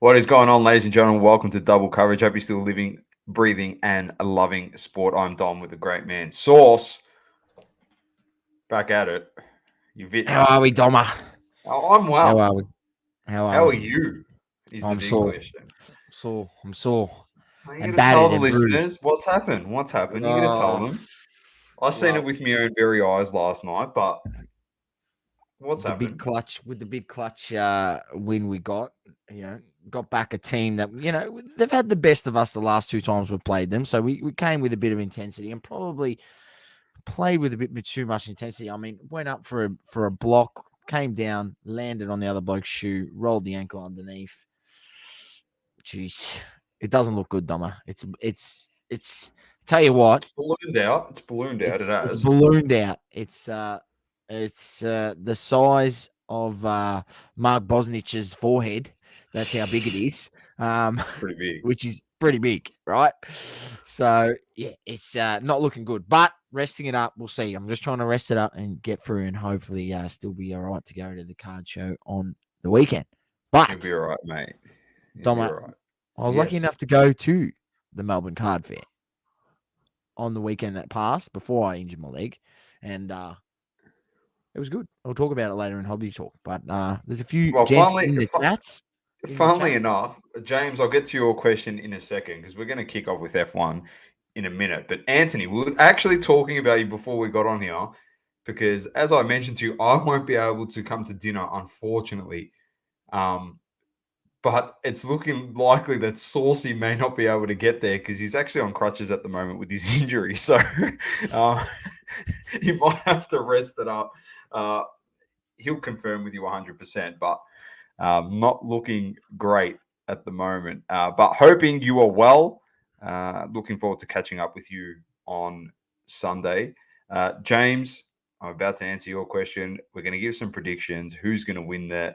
What is going on, ladies and gentlemen? Welcome to Double Coverage. Hope you're still living, breathing, and loving sport. I'm Dom with the great man Sauce. Back at it. How are we, Doma? I'm well. How are we? How are you? Is the I'm big sore. question. I'm sore. Are you And going to tell battered the and bruised. listeners what's happened? What's happened? You're going to tell them. I seen it with my own very eyes last night, but what's the happened? big clutch win we got. Got back a team that they've had the best of us the last two times we've played them. So we came with a bit of intensity and probably played with a bit too much intensity. I mean, went up for a block, came down, landed on the other bloke's shoe, rolled the ankle underneath. Jeez, it doesn't look good, Doma. It's. Tell you what, It's ballooned out. It's ballooned out. It's ballooned out. It's the size of Mark Bosnich's forehead. That's how big it is. Pretty big. Which is pretty big, right? So yeah, it's not looking good. But resting it up, we'll see. I'm just trying to rest it up and get through, and hopefully still be all right to go to the card show on the weekend. But You'll be all right, mate. Dom, all right. I was lucky enough to go to the Melbourne Card Fair on the weekend that passed before I injured my leg, and it was good. I'll talk about it later in Hobby Talk, but there's a few gents in the chats. Funnily enough, James, I'll get to your question in a second because we're going to kick off with F1 in a minute. But Anthony, we were actually talking about you before we got on here because, as I mentioned to you, I won't be able to come to dinner, unfortunately. But it's looking likely that Saucy may not be able to get there because he's actually on crutches at the moment with his injury. So he might have to rest it up. He'll confirm with you 100%, but not looking great at the moment. But hoping you are well. Looking forward to catching up with you on Sunday. James, I'm about to answer your question. We're going to give some predictions. Who's going to win the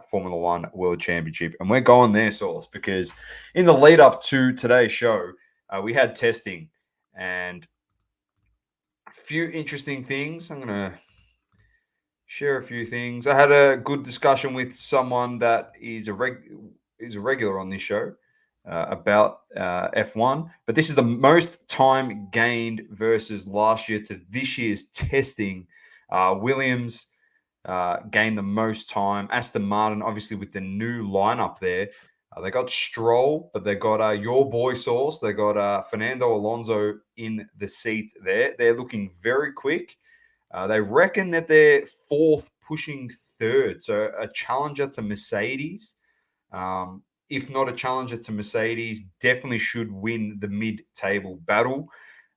Formula One World Championship? And we're going there, Sauce, because in the lead up to today's show, we had testing and a few interesting things. I'm going to share a few things. I had a good discussion with someone that is a regular on this show about F1. But this is the most time gained versus last year to this year's testing. Williams gained the most time. Aston Martin, obviously, with the new lineup there. They got Stroll, but they got your boy Sauce. They got Fernando Alonso in the seat there. They're looking very quick. They reckon that they're fourth, pushing third. So a challenger to Mercedes. If not a challenger to Mercedes, definitely should win the mid-table battle.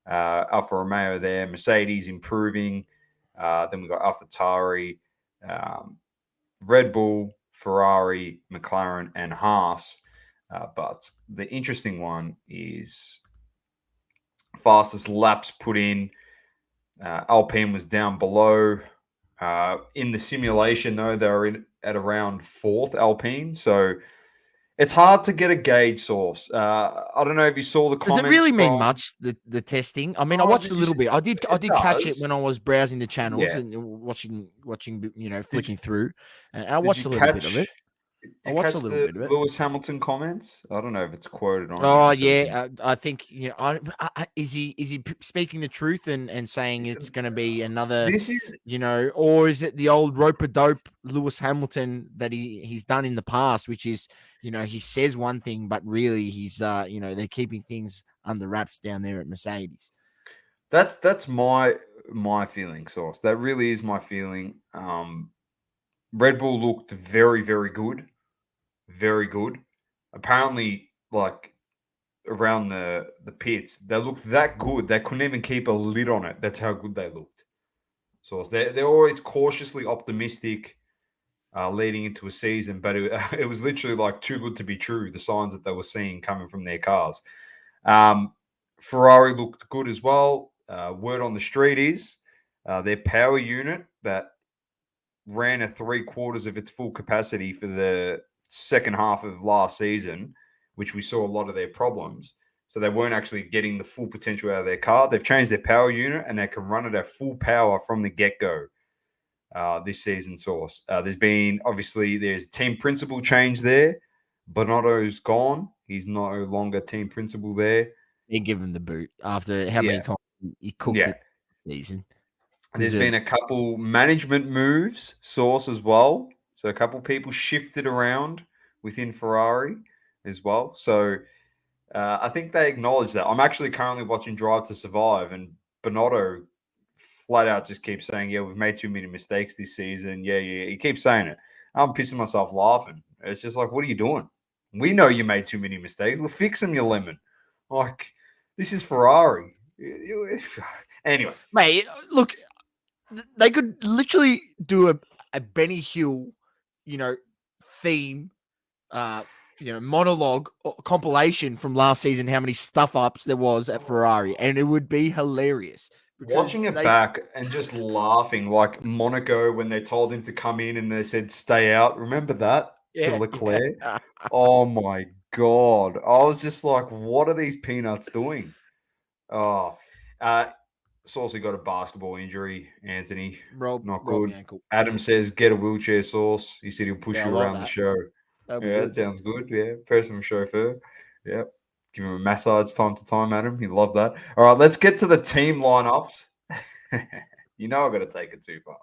Alfa Romeo there. Mercedes improving. Then we got AlphaTauri, Red Bull, Ferrari, McLaren, and Haas. But the interesting one is fastest laps put in. Alpine was down below. In the simulation, though, they were at around fourth, Alpine. So it's hard to get a gauge, Sauce. I don't know if you saw the comments. Does it really mean much, the testing? I mean, I watched a little bit. I did catch it when I was browsing the channels and watching, flicking through. And I watched a little bit of it. I watched a little bit of it. Lewis Hamilton comments. I don't know if it's quoted on. Oh yeah, I think is he speaking the truth and saying it's going to be another? This is or is it the old rope-a-dope Lewis Hamilton that he's done in the past, which is he says one thing, but really he's they're keeping things under wraps down there at Mercedes. That's my feeling, Sauce. That really is my feeling. Red Bull looked very, very good. Very good. Apparently, like around the pits, they looked that good. They couldn't even keep a lid on it. That's how good they looked. So they're always cautiously optimistic leading into a season, but it was literally like too good to be true, the signs that they were seeing coming from their cars. Ferrari looked good as well. Word on the street is their power unit that ran at 3/4 of its full capacity for the second half of last season, which we saw a lot of their problems. So they weren't actually getting the full potential out of their car. They've changed their power unit and they can run it at full power from the get-go this season, Sauce. There's team principal change there, Bonotto's gone. He's no longer team principal there. They give him the boot after how many Yeah, times he cooked yeah. it this season. There's been Deserved. a couple management moves, source as well. So a couple people shifted around within Ferrari as well. So I think they acknowledge that. I'm actually currently watching Drive to Survive, and Bonotto flat out just keeps saying, "Yeah, we've made too many mistakes this season." Yeah, yeah. He keeps saying it. I'm pissing myself laughing. It's just like, what are you doing? We know you made too many mistakes. We'll fix them, you lemon. Like, this is Ferrari. Anyway, Mate, look, they could literally do a Benny Hill, you know, theme, monologue or compilation from last season, how many stuff ups there was at Ferrari, and it would be hilarious because watching it they, back and just laughing, like Monaco when they told him to come in and they said stay out. Remember that to yeah, Leclerc? yeah. Oh my god! I was just like, what are these peanuts doing? Oh, Saucy got a basketball injury. Anthony, not Rob good. the ankle. Adam says get a wheelchair, Sauce. He said he'll push Yeah, I you like around the that. show. That'll be Yeah, that good. sounds good. Yeah, personal chauffeur. Yep. Give him a massage time to time, Adam. He'd love that. All right, let's get to the team lineups. You know I've got to take it too far.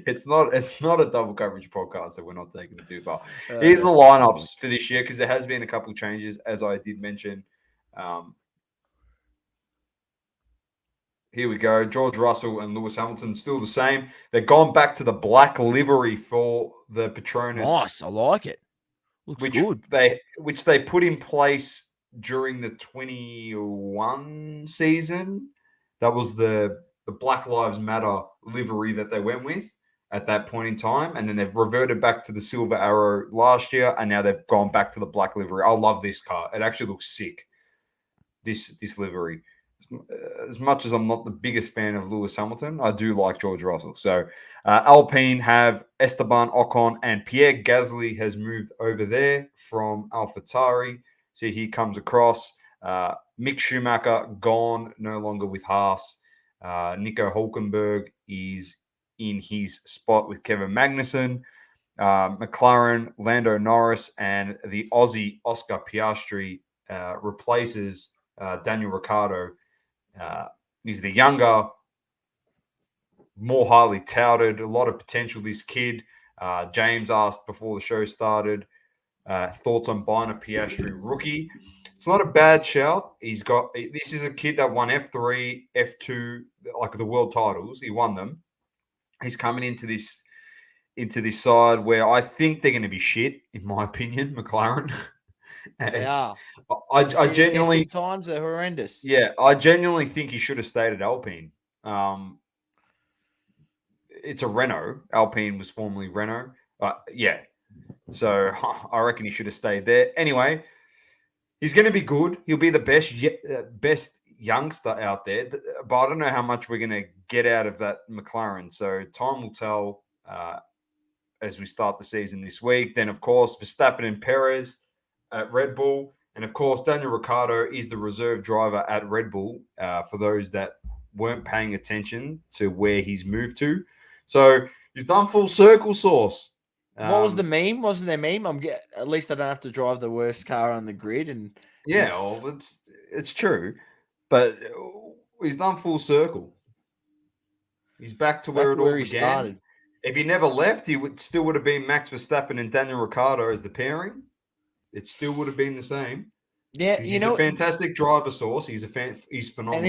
It's not a double coverage podcast, so we're not taking it too far. Here's the That's funny. lineups for this year because there has been a couple changes, as I did mention. Um, Here we go. George Russell and Lewis Hamilton still the same. They've gone back to the black livery for the Petronas, Nice. I like it. Looks which good. they put in place during the 21 season. That was the Black Lives Matter livery that they went with at that point in time, and then they've reverted back to the silver arrow last year, and now they've gone back to the black livery. I love this car. It actually looks sick. This livery. As much as I'm not the biggest fan of Lewis Hamilton, I do like George Russell. So Alpine have Esteban Ocon and Pierre Gasly has moved over there from AlphaTauri. So he comes across. Mick Schumacher gone, no longer with Haas. Nico Hulkenberg is in his spot with Kevin Magnussen. McLaren, Lando Norris, and the Aussie Oscar Piastri replaces Daniel Ricciardo. He's the younger, more highly touted, a lot of potential. This kid. James asked before the show started thoughts on buying a Piastri rookie. It's not a bad shout. This is a kid that won F3, F2, like the world titles. He won them. He's coming into this side where I think they're going to be shit, in my opinion, McLaren. They are. I See, the genuinely, testing times are horrendous. yeah, I genuinely think he should have stayed at Alpine. It's a Renault. Alpine was formerly Renault. Yeah. So I reckon he should have stayed there. Anyway, he's going to be good. He'll be the best youngster out there. But I don't know how much we're going to get out of that McLaren. So time will tell as we start the season this week. Then, of course, Verstappen and Perez at Red Bull. And, of course, Daniel Ricciardo is the reserve driver at Red Bull for those that weren't paying attention to where he's moved to. So he's done full circle, Sauce. What was the meme? Wasn't there meme? At least I don't have to drive the worst car on the grid. And yeah, well, it's true, but he's done full circle. He's back to where it all he began. started. If he never left, he would have been Max Verstappen and Daniel Ricciardo as the pairing. It still would have been the same. Yeah, He's a fantastic driver, Source. He's phenomenal. And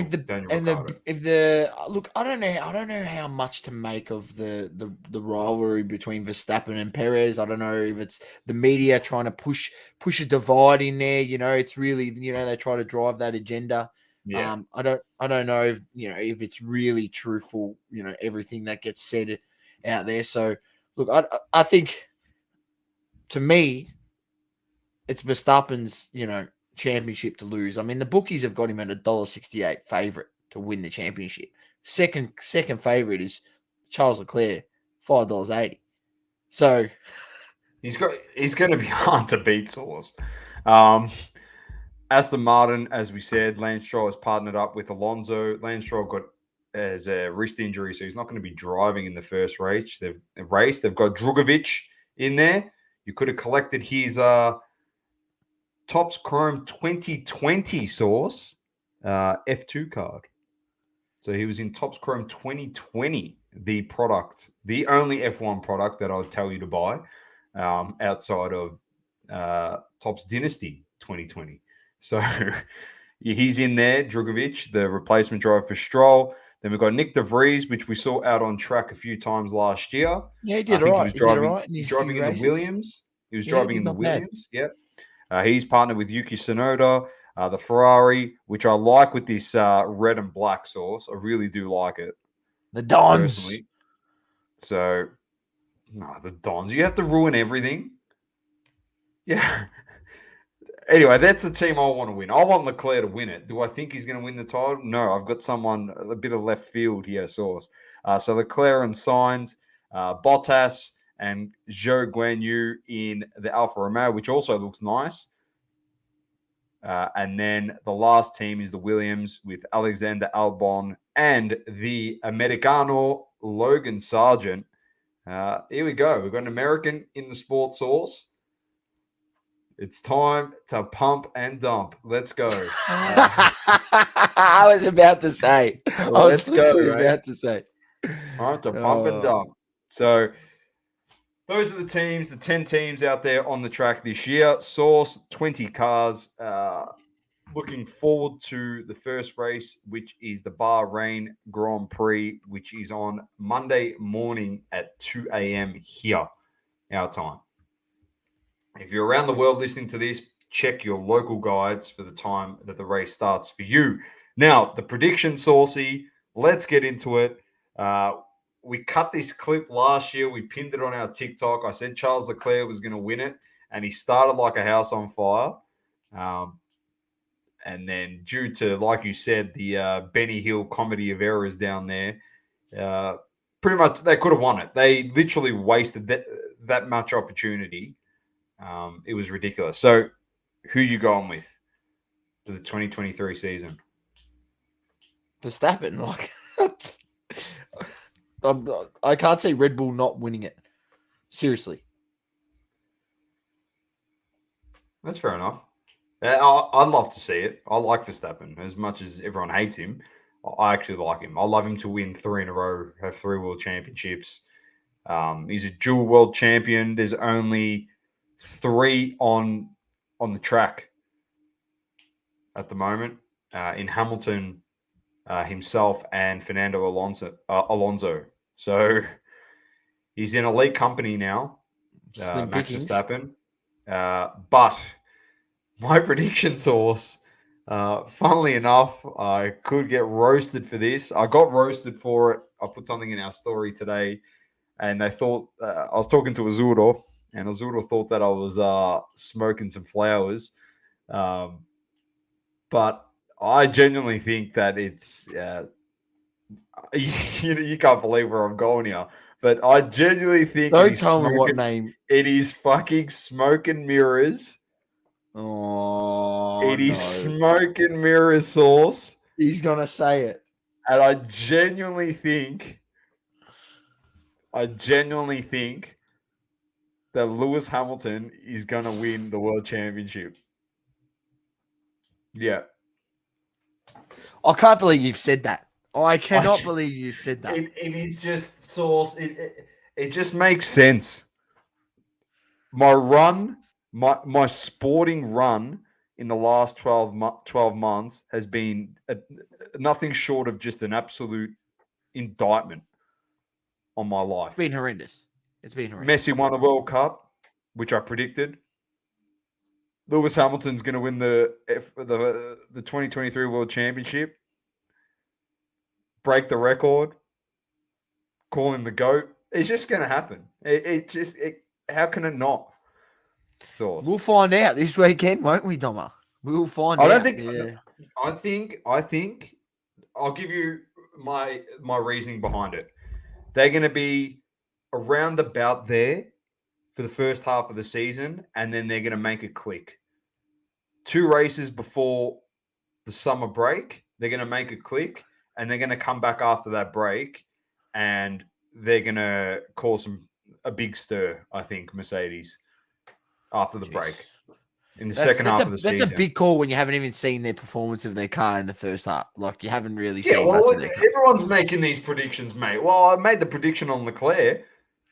if the look, I don't know how much to make of the rivalry between Verstappen and Perez. I don't know if it's the media trying to push a divide in there. It's really they try to drive that agenda. Yeah. I don't know if if it's really truthful. Everything that gets said out there. So look, I think to me, it's Verstappen's championship to lose. I mean, the bookies have got him at $1.68 favorite to win the championship. Second favorite is Charles Leclerc, $5.80. So he's going to be hard to beat, Sauce. Aston Martin, as we said, Lance Stroll has partnered up with Alonso. Lance Stroll has a wrist injury, so he's not going to be driving in the first race. They've got Drugovic in there. You could have collected his Topps Chrome 2020 source F2 card. So he was in Topps Chrome 2020, the product, the only F1 product that I'll tell you to buy outside of Topps Dynasty 2020. So he's in there, Drugovic, the replacement driver for Stroll. Then we've got Nick DeVries, which we saw out on track a few times last year. Yeah, he did I think all right. he was driving, in his driving few in the races. Williams. He was Yeah, driving he in did the not bad. Williams. Yep. He's partnered with Yuki Tsunoda, the Ferrari, which I like with this red and black sauce. I really do like it. The Dons. Personally. So, no, the Dons. You have to ruin everything. Yeah. Anyway, that's the team I want to win. I want Leclerc to win it. Do I think he's going to win the title? No, I've got someone a bit of left field here, source. So Leclerc and Sainz, Bottas and Zhou Guanyu in the Alfa Romeo, which also looks nice. And then the last team is the Williams with Alexander Albon and the Americano Logan Sargent. Here we go. We've got an American in the sports source. It's time to pump and dump. Let's go. I was about to say. Let's go, about to say. Time to pump and dump. So those are the teams, the 10 teams out there on the track this year. Source, 20 cars. Looking forward to the first race, which is the Bahrain Grand Prix, which is on Monday morning at 2 a.m. here, our time. If you're around the world listening to this, check your local guides for the time that the race starts for you. Now, the prediction, Saucy, let's get into it. We cut this clip last year. We pinned it on our TikTok. I said Charles Leclerc was going to win it, and he started like a house on fire. And then due to, like you said, the Benny Hill comedy of errors down there, pretty much they could have won it. They literally wasted that much opportunity. It was ridiculous. So who you going with for the 2023 season? Verstappen, like I can't see Red Bull not winning it. Seriously. That's fair enough. I'd love to see it. I like Verstappen as much as everyone hates him. I actually like him. I love him to win 3 in a row, have 3 world championships. He's a dual world champion. There's only 3 on the track at the moment in Hamilton, himself, and Fernando Alonso. So he's in elite company now, Max Verstappen. But my prediction source, funnily enough, I could get roasted for this. I got roasted for it. I put something in our story today, and they thought I was talking to Azuro, and Azuro thought that I was smoking some flowers. But I genuinely think that it's you can't believe where I'm going here. But I genuinely think don't tell me what name. It is fucking Smoke and Mirrors. Oh, it is Smoke and Mirrors sauce. He's gonna say it, and I genuinely think that Lewis Hamilton is gonna win the world championship. Yeah. I can't believe you've said that. I cannot believe you said that. It is just sauce. It just makes sense. My run, my sporting run in the last 12 months has been nothing short of just an absolute indictment on my life. It's been horrendous. Messi won the World Cup, which I predicted. Lewis Hamilton's going to win the 2023 World Championship. Break the record. Call him the GOAT. It's just going to happen. How can it not? Sauce. We'll find out this weekend, won't we, Doma? We'll find out. I think I'll give you my reasoning behind it. They're going to be around about there for the first half of the season, and then they're going to make a click. 2 races before the summer break, they're going to make a click, and they're going to come back after that break, and they're going to cause a big stir, I think, Mercedes. after the Jeez. break in the That's second half of the that's season. a big call when you haven't even seen their performance of their car in the first half. Like you haven't really Yeah, seen well, much of their car. everyone's making these predictions, mate. Well, I made the prediction on Leclerc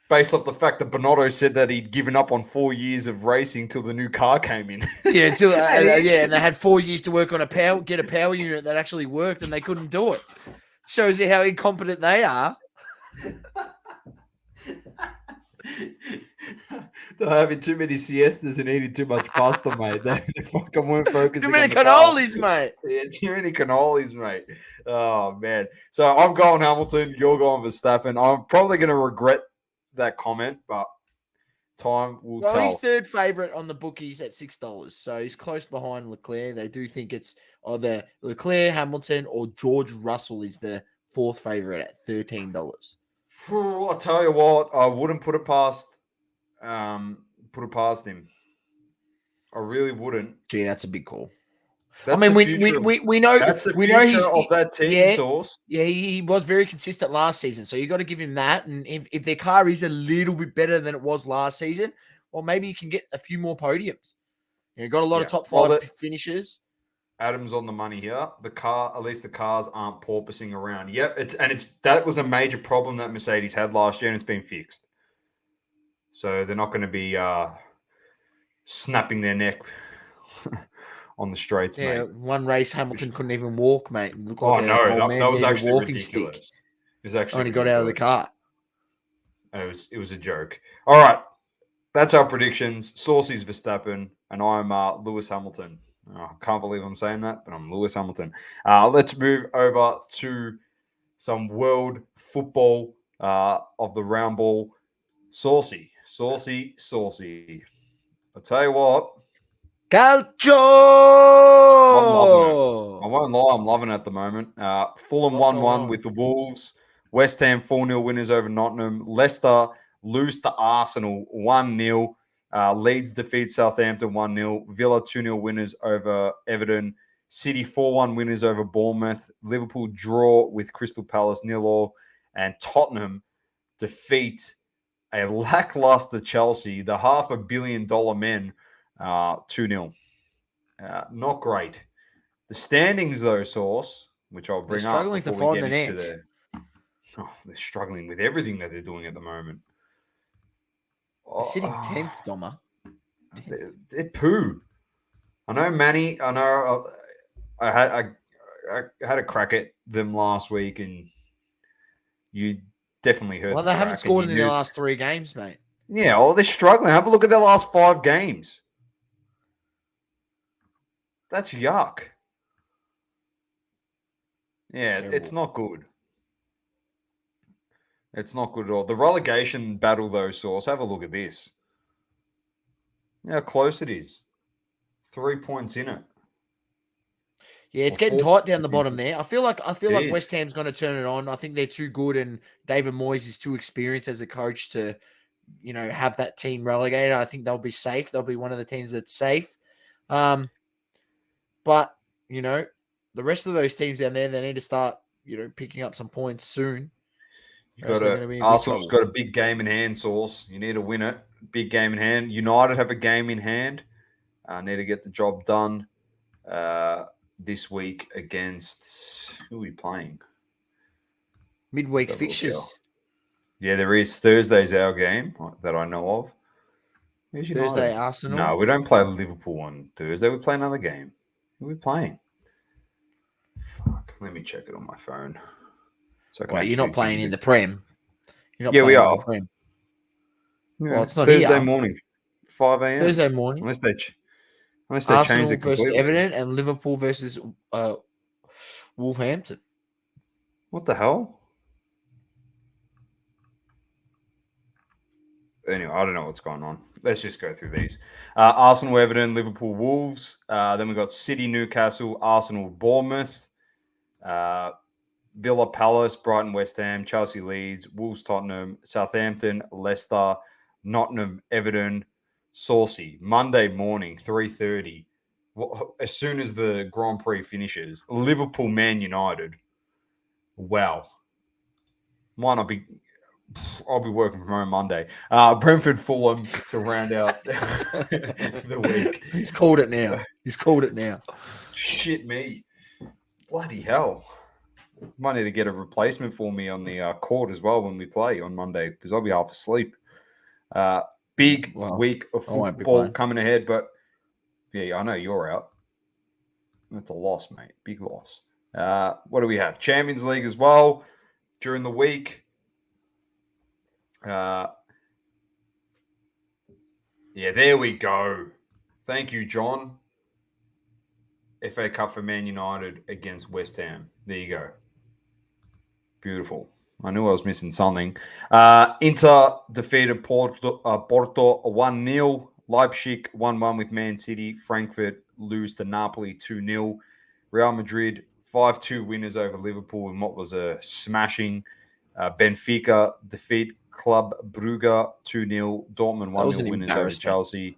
based off the fact that Bonotto said that he'd given up on 4 years of racing till the new car came in. Yeah, until yeah, and they had 4 years to work on get a power unit that actually worked, and they couldn't do it. Shows you how incompetent they are. They're having too many siestas and eating too much pasta, mate. They fucking weren't focusing. Too many on the car. cannolis, mate. Yeah, too many cannolis, mate. Oh man. So I'm going Hamilton. You're going Verstappen. I'm probably going to regret that comment, but time will Well, tell. he's third favourite on the bookies at $6, so he's close behind Leclerc. They do think it's either Leclerc, Hamilton, or George Russell is the fourth favourite at $13. I'll tell you what, I wouldn't put it past him. I really wouldn't. Gee, that's a big call. That's I mean, the future we know that's the we know future of that team, Source. Yeah, he was very consistent last season, so you got to give him that. And if their car is a little bit better than it was last season, well, maybe you can get a few more podiums. You got a lot of top five finishes. Adam's on the money here. At least the cars aren't porpoising around. Yep, that was a major problem that Mercedes had last year, and it's been fixed. So they're not going to be snapping their neck on the straights, yeah, mate. One race, Hamilton couldn't even walk, mate. It looked like that was a actually walking ridiculous. stick. It was actually only got out of the car. It was a joke. All right, that's our predictions. Saucy's Verstappen, and I'm Lewis Hamilton. I can't believe I'm saying that, but I'm Lewis Hamilton. Let's move over to some world football of the round ball. Saucy. I'll tell you what. Calcio! I'm loving it. I won't lie, I'm loving it at the moment. Fulham 1-1 with the Wolves. West Ham 4-0 winners over Nottingham. Leicester lose to Arsenal 1-0. Leeds defeat Southampton 1-0. Villa 2-0 winners over Everton. City 4-1 winners over Bournemouth. Liverpool draw with Crystal Palace 0-0. And Tottenham defeat a lackluster Chelsea, the $500 million men, 2-0. Not great. The standings, though, Source, which I'll bring up. They're struggling to find the net. They're struggling with everything that they're doing at the moment. They're sitting 10th, Doma. They're poo. I know, Manny. I know. I had a crack at them last week, and you definitely heard. Well, they haven't scored in their last 3 games, mate. Yeah, they're struggling. Have a look at their last 5 games. That's yuck. Yeah, terrible. It's not good. It's not good at all. The relegation battle, though, Source, have a look at this. Yeah, how close it is. 3 points in it. Yeah, it's getting tight down the bottom there. I feel like West Ham's going to turn it on. I think they're too good, and David Moyes is too experienced as a coach to, have that team relegated. I think they'll be safe. They'll be one of the teams that's safe. But the rest of those teams down there, they need to start, picking up some points soon. Arsenal's got a big game in hand, Source. You need to win it. Big game in hand. United have a game in hand. Need to get the job done this week against, who are we playing? Midweek's fixtures. Yeah, there is. Thursday's our game that I know of. Who's Thursday, Arsenal? No, we don't play Liverpool on Thursday. We play another game. Who are we playing? Fuck, let me check it on my phone. So you're not playing in the Prem? We are. Yeah, well, it's not Thursday morning, 5 a.m. Thursday morning. Unless they Arsenal change it completely. Versus Everton and Liverpool versus Wolverhampton. What the hell? Anyway, I don't know what's going on. Let's just go through these. Arsenal, Everton, Liverpool, Wolves. Then we've got City, Newcastle, Arsenal, Bournemouth. Villa, Palace, Brighton, West Ham, Chelsea, Leeds, Wolves, Tottenham, Southampton, Leicester, Nottingham, Everton, Saucy. Monday morning, 3:30. As soon as the Grand Prix finishes, Liverpool, Man United. Wow. Might not be I'll be working from home Monday. Brentford Fulham to round out the week. He's called it now. Shit me. Bloody hell. Might need to get a replacement for me on the court as well when we play on Monday because I'll be half asleep. Big week of football coming ahead, but yeah, I know you're out. That's a loss, mate. Big loss. What do we have? Champions League as well during the week. Yeah, there we go. Thank you, John. FA Cup for Man United against West Ham. There you go. Beautiful. I knew I was missing something. Inter defeated Porto 1-0. Leipzig 1-1 with Man City. Frankfurt lose to Napoli 2-0. Real Madrid 5-2 winners over Liverpool in what was a smashing. Benfica defeat Club Brugge 2-0. Dortmund 1-0 winners over Chelsea.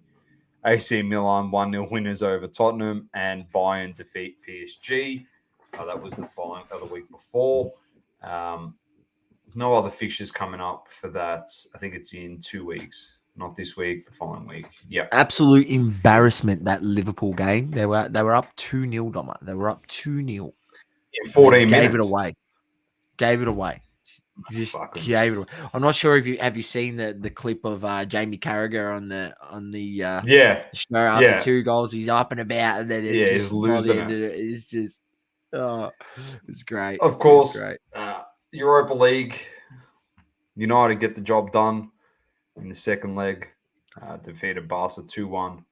AC Milan 1-0 winners over Tottenham. And Bayern defeat PSG. That was the week before. No other fixtures coming up for that. I think it's in 2 weeks. Not this week, the following week. Yeah. Absolute embarrassment, that Liverpool game. They were up 2-0, Doma. They were up 2-0. In 14 minutes. Gave it away. Just gave it away. I'm not sure if you seen the clip of Jamie Carragher on the show after 2 goals. He's up and about, and then it's just losing it. It's just it's great. Of course, great. Europa League, United get the job done in the second leg. Defeated Barca 2-1.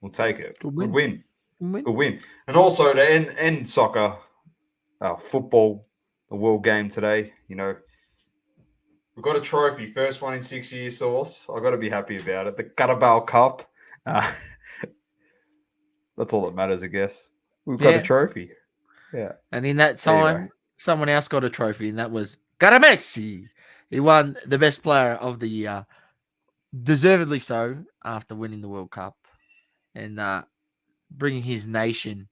We'll take it. Good win. And also to end soccer, football, the World Game today. We've got a trophy, first one in 6 years, Source. I've got to be happy about it. The Carabao Cup. That's all that matters, I guess. We've got a trophy. Yeah. And in that time, someone else got a trophy, and that was Messi. He won the best player of the year, deservedly so, after winning the World Cup and bringing his nation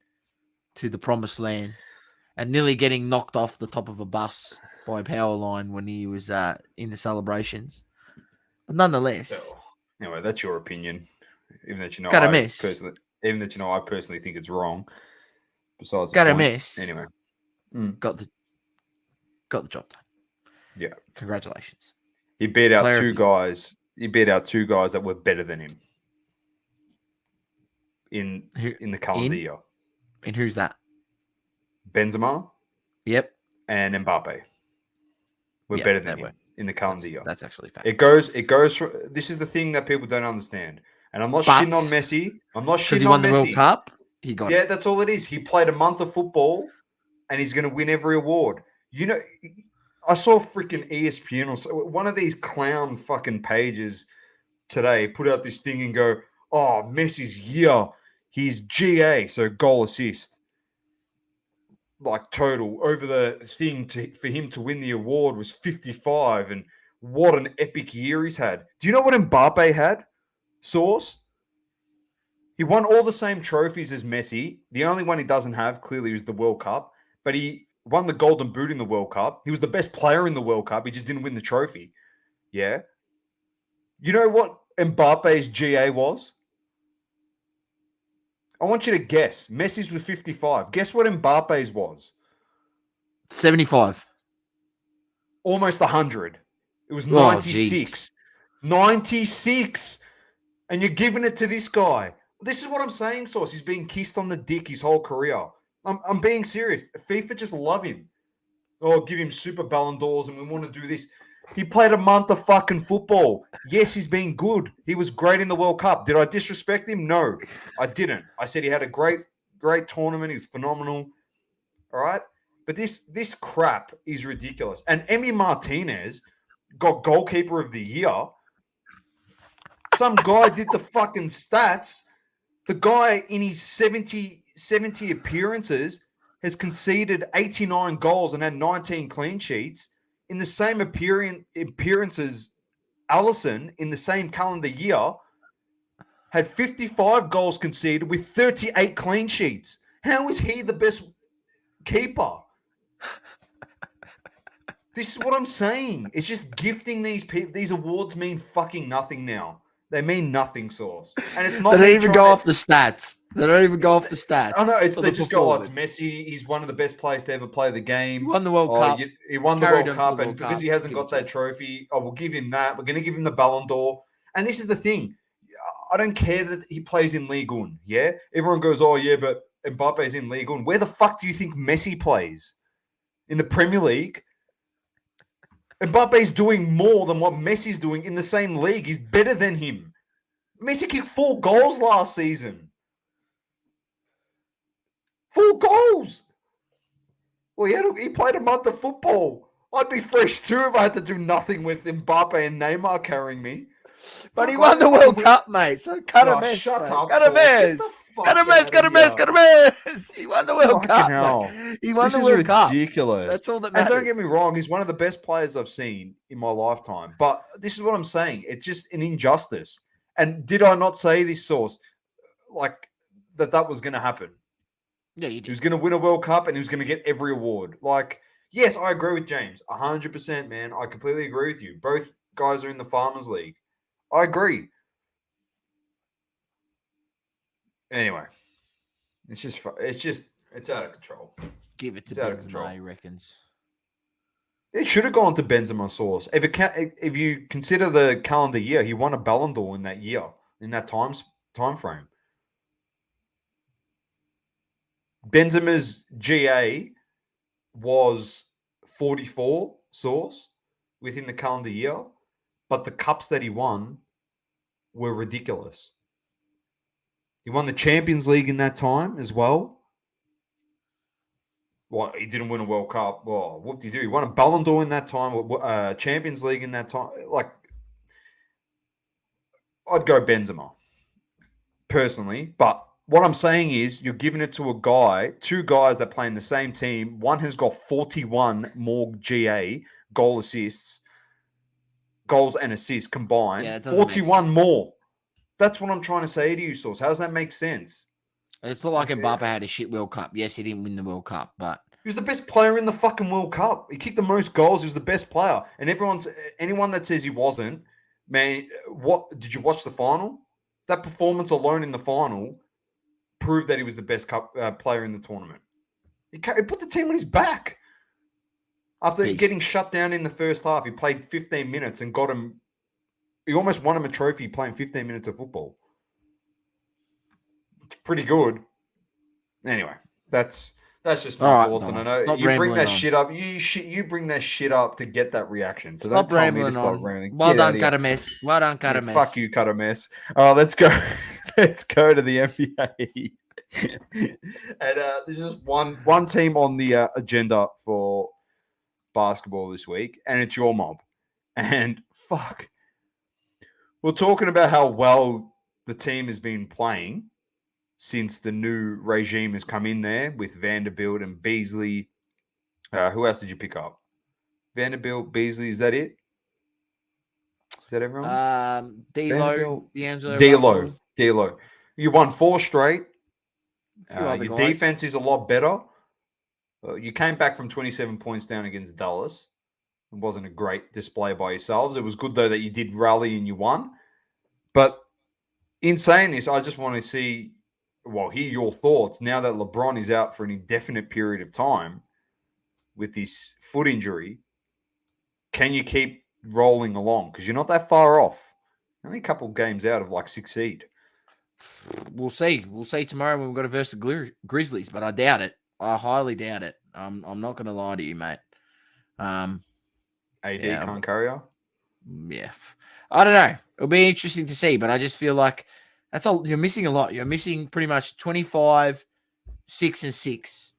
to the promised land and nearly getting knocked off the top of a bus by a power line when he was in the celebrations. But nonetheless. Anyway, that's your opinion. Even that I personally think it's wrong. Besides miss. Anyway. Got the job done. Yeah. Congratulations. He beat out two guys. He beat out 2 guys that were better than him in the calendar year. And who's that? Benzema. Yep. And Mbappe. We're better than him in the calendar year. That's actually fact. It goes this is the thing that people don't understand. And I'm not shitting on Messi. Because he won the World Cup. He got it. That's all it is. He played a month of football and he's going to win every award. I saw freaking ESPN or one of these clown fucking pages today put out this thing and go, oh, Messi's year, he's GA, so goal assist, like total over the thing for him to win the award was 55, and what an epic year he's had. Do you know what Mbappe had, Source? He won all the same trophies as Messi. The only one he doesn't have, clearly, is the World Cup, but he won the Golden Boot in the World Cup. He was the best player in the World Cup. He just didn't win the trophy. Yeah. You know what Mbappe's GA was? I want you to guess. Messi's was 55. Guess what Mbappe's was? 75. Almost 100. It was 96. 96. And you're giving it to this guy. This is what I'm saying, Sauce. He's been kissed on the dick his whole career. I'm being serious. FIFA just love him. Oh, give him super Ballon d'Ors and we want to do this. He played a month of fucking football. Yes, he's been good. He was great in the World Cup. Did I disrespect him? No, I didn't. I said he had a great tournament. He was phenomenal. All right? But this crap is ridiculous. And Emi Martinez got goalkeeper of the year. Some guy did the fucking stats. The guy in his 70 appearances has conceded 89 goals and had 19 clean sheets. In the same appearances, Alisson, in the same calendar year, had 55 goals conceded with 38 clean sheets. How is he the best keeper? This is what I'm saying. It's just gifting these people. These awards mean fucking nothing now. They mean nothing, Source. And it's They not don't me even trying go to. off the stats. They don't even go off the I know. stats for They the just go, oh, it's performance. Messi. He's one of the best players to ever play the He game. won the World Oh, Cup. he won the Carried World him to the Cup. And World because Cup. he hasn't Give it got to that him. trophy, oh, we'll give him that. We're going to give him the Ballon d'Or. And this is the thing. I don't care that he plays in Ligue 1. Yeah. Everyone goes, oh, yeah, but Mbappe's in Ligue 1. Where the fuck do you think Messi plays? In the Premier League? Mbappe's doing more than what Messi's doing in the same league. He's better than him. Messi kicked 4 goals last season. 4 goals. Well, he played a month of football. I'd be fresh too if I had to do nothing with Mbappe and Neymar carrying me. But he won the World Cup, mate. So cut a mess, shut mate. up, Cut a Sauce. Get mess. the fuck Cut a mess. out Cut a of mess. here. Cut a mess. He won the World Fucking Cup, hell. mate. He won This the is World Cup. ridiculous. That's all that And matters. don't get me wrong, he's one of the best players I've seen in my lifetime. But this is what I'm saying. It's just an injustice. And did I not say this, Source, like that was going to happen? Yeah, you He did. was going to win a World Cup and he was going to get every award. Like, yes, I agree with James. 100%, man. I completely agree with you. Both guys are in the Farmers League. I agree. Anyway, it's out of control. Give it to It's out of Benzema, control. he reckons. It should have gone to Benzema, Source. If you consider the calendar year, he won a Ballon d'Or in that year, in that time frame. Benzema's GA was 44, Source, within the calendar year, but the cups that he won were ridiculous. He won the Champions League in that time as well. Well, he didn't win a World Cup. Well, what did he do? He won a Ballon d'Or in that time, Champions League in that time. Like, I'd go Benzema, personally. But what I'm saying is you're giving it to two guys that play in the same team. One has got 41 more GA, goals and assists combined. Yeah, it doesn't make 41 sense. more. That's what I'm trying to say to you, Source. How does that make sense? It's not like Mbappe had a shit World Cup. Yes, he didn't win the World Cup, but He was the best player in the fucking World Cup. He kicked the most goals. He was the best player. And anyone that says he wasn't, man, what did you watch the final? That performance alone in the final proved that he was the best player in the tournament. He put the team on his back. After getting shut down in the first half, he played 15 minutes and got him. He almost won him a trophy playing 15 minutes of football. It's pretty good. Anyway, that's just my thoughts. And I know you bring that shit up. You bring that shit up to get that reaction. So stop don't tell me to rambling stop on. rambling. Well done, cut a mess. Well done, cut a mess. Fuck you, cut a mess. Oh, let's go. Let's go to the NBA. And there's just one team on the agenda for basketball this week, and it's your mob. And fuck, we're talking about how well the team has been playing since the new regime has come in there with Vanderbilt and Beasley. Who else did you pick up? Vanderbilt, Beasley, is that it? Is that everyone? D'Lo. You won 4 straight. Your guys. defense is a lot better. You came back from 27 points down against Dallas. It wasn't a great display by yourselves. It was good, though, that you did rally and you won. But in saying this, I just want to hear your thoughts now that LeBron is out for an indefinite period of time with this foot injury. Can you keep rolling along? Because you're not that far off. Only a couple of games out of like 6 seed. We'll see. We'll see tomorrow when we've got to verse the Grizzlies, but I doubt it. I highly doubt it. I'm not going to lie to you, mate. AD can't carry her? Yeah. I don't know. It'll be interesting to see, but I just feel like that's all. You're missing a lot. You're missing pretty much 25, 6 and 6.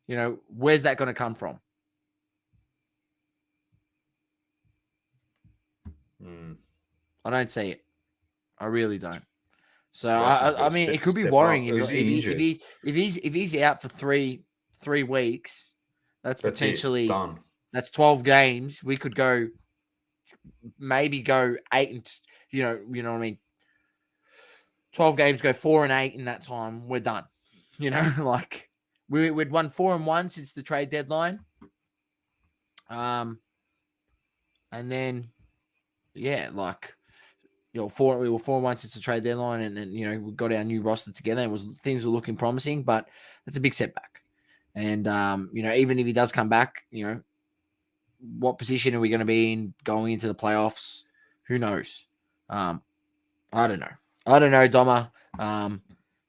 You know, where's that going to come from? I don't see it. I really don't. So I mean, it could be worrying if he's out for three weeks. That's potentially that's 12 games. We could maybe go 8 and you know what I mean. 12 games, go 4 and 8 in that time. We're done. You know, like we'd won 4 and 1 since the trade deadline. And then, yeah, like, we were 4 months since the trade deadline, and then, we got our new roster together, and things were looking promising, but it's a big setback. And, even if he does come back, what position are we going to be in going into the playoffs? Who knows? I don't know. Doma.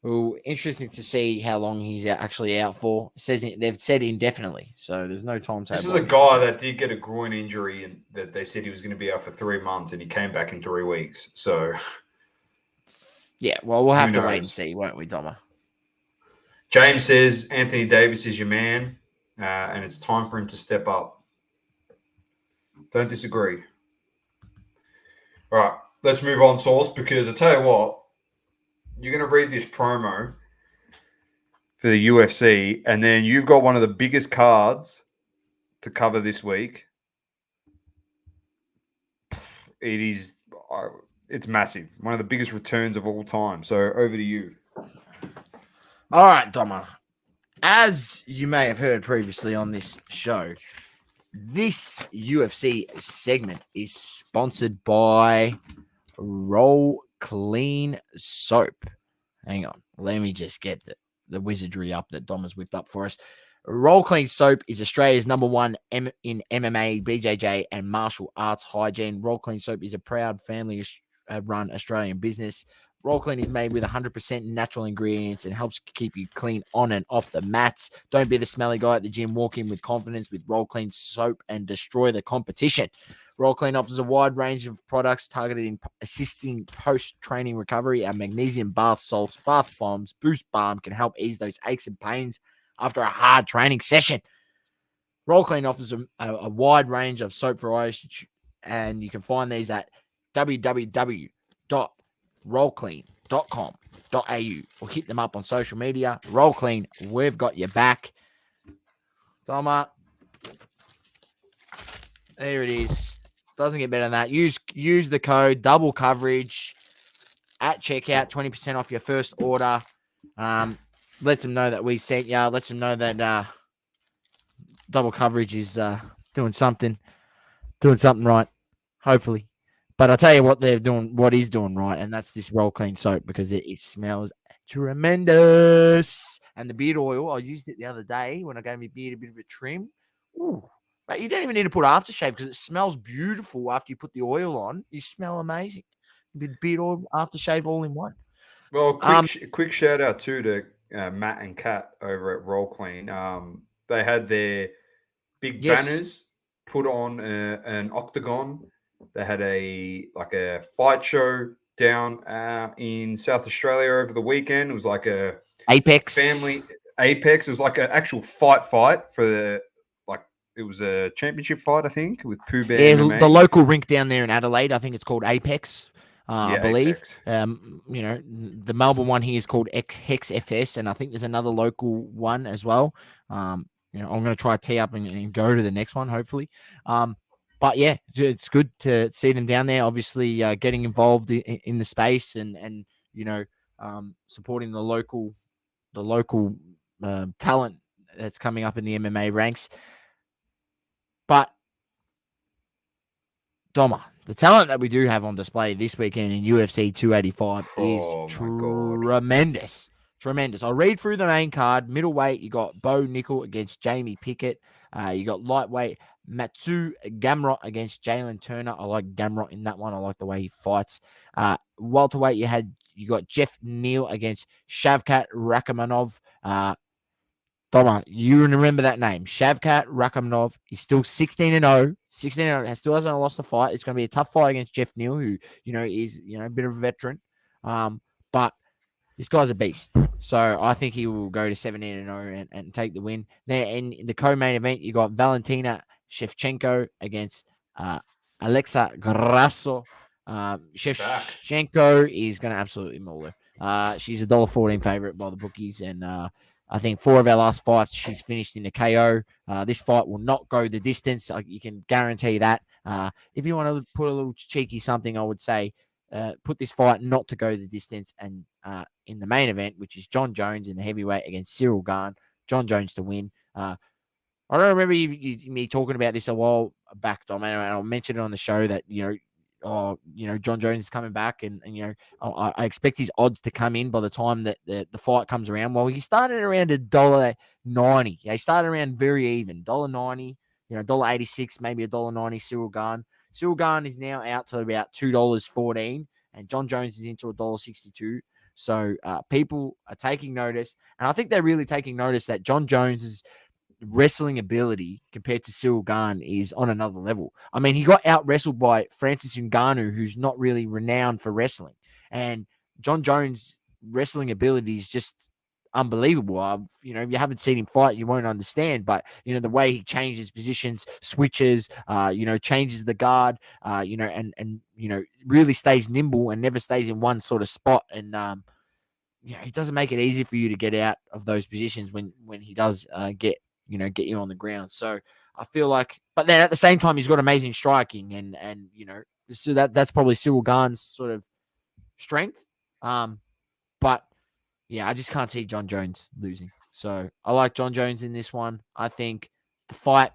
Well, interesting to see how long he's actually out for. They've said indefinitely, so there's no timetable. This is a guy that did get a groin injury, and that they said he was going to be out for 3 months, and he came back in 3 weeks. So, yeah, well, we'll have to wait and see, won't we, Doma? James says Anthony Davis is your man, and it's time for him to step up. Don't disagree. All right, let's move on, Sauce, because I tell you what, you're going to read this promo for the UFC, and then you've got one of the biggest cards to cover this week. It's massive. One of the biggest returns of all time. So over to you. All right, Doma. As you may have heard previously on this show, this UFC segment is sponsored by Roll Clean Soap. Hang on. Let me just get the wizardry up that Dom has whipped up for us. Roll Clean Soap is Australia's #1 in MMA, BJJ, and martial arts hygiene. Roll Clean Soap is a proud family-run Australian business. Roll Clean is made with 100% natural ingredients and helps keep you clean on and off the mats. Don't be the smelly guy at the gym. Walk in with confidence with Roll Clean Soap and destroy the competition. Roll Clean offers a wide range of products targeted in assisting post-training recovery. Our magnesium bath salts, bath bombs, Boost Balm can help ease those aches and pains after a hard training session. Roll Clean offers a wide range of soap varieties, and you can find these at www.rollclean.com.au or hit them up on social media. Roll Clean, we've got your back. Toma, there it is. Doesn't get better than that. Use the code double coverage at checkout, 20% off your first order. Let them know that we sent you. Let them know that double coverage is doing something right, hopefully. But I'll tell you what he's doing right, and that's this Roll Clean Soap, because it smells tremendous. And the beard oil, I used it the other day when I gave my beard a bit of a trim. Ooh. But you don't even need to put aftershave because it smells beautiful after you put the oil on. You smell amazing. Beard oil, aftershave, all in one. Well, quick shout out too to Matt and Kat over at Roll Clean. They had their big banners put on an octagon. They had a fight show down in South Australia over the weekend. It was like a family Apex. It was like an actual fight for the. It was a championship fight, I think, with Pooh Bear. Yeah, MMA. The local rink down there in Adelaide, I think it's called Apex, I believe. Apex. The Melbourne one here is called Hex FS, and I think there's another local one as well. I'm going to try to tee up and go to the next one, hopefully. But yeah, it's good to see them down there, obviously getting involved in the space and supporting the local talent that's coming up in the MMA ranks. But, Doma, the talent that we do have on display this weekend in UFC 285 is tremendous. Tremendous. I'll read through the main card. Middleweight, you got Bo Nickel against Jamie Pickett. You got lightweight, Matsu Gamrot against Jalen Turner. I like Gamrot in that one. I like the way he fights. Welterweight, you got Jeff Neal against Shavkat Rakhmonov. Doma, you remember that name, Shavkat Rakhmonov. He's still 16-0. 16-0. Still hasn't lost a fight. It's going to be a tough fight against Jeff Neal, who is a bit of a veteran. But this guy's a beast. So I think he will go to 17-0 and take the win. Then in the co-main event, you got Valentina Shevchenko against Alexa Grasso. Shevchenko is going to absolutely maul her. She's a $1.14 favorite by the bookies, and I think 4 of our last fights, she's finished in a KO. This fight will not go the distance. You can guarantee that. If you want to put a little cheeky something, I would say put this fight not to go the distance. And in the main event, which is John Jones in the heavyweight against Cyril Gane, John Jones to win. I don't remember me talking about this a while back, Dom, and I mentioned it on the show that, John Jones is coming back, and I expect his odds to come in by the time that the fight comes around. Well, he started around $1.90. Yeah, he started around very even, $1.90, $1.86, maybe $1.90. Cyril Gane. Cyril Gane is now out to about $2.14, and John Jones is into $1.62. So people are taking notice, and I think they're really taking notice that John Jones's wrestling ability compared to Cyril Gane is on another level. I mean, he got out wrestled by Francis Ngannou, who's not really renowned for wrestling, and John Jones' wrestling ability is just unbelievable. If you haven't seen him fight, you won't understand. But the way he changes positions, switches, changes the guard, really stays nimble and never stays in one sort of spot. And it doesn't make it easy for you to get out of those positions when he does get you on the ground. So I feel like, but then at the same time, he's got amazing striking, and so that's probably Cyril Gane's sort of strength. But yeah, I just can't see John Jones losing. So I like John Jones in this one. I think the fight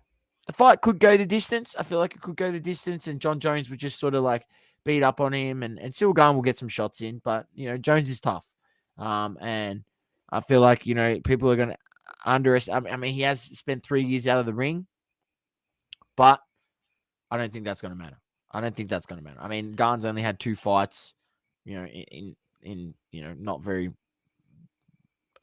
could go the distance. I feel like it could go the distance, and John Jones would just sort of like beat up on him, and Cyril Gane will get some shots in. But Jones is tough, and I feel like people are going to underestimate. I mean, he has spent 3 years out of the ring, but I don't think that's going to matter. I mean, Gane's only had 2 fights, in not very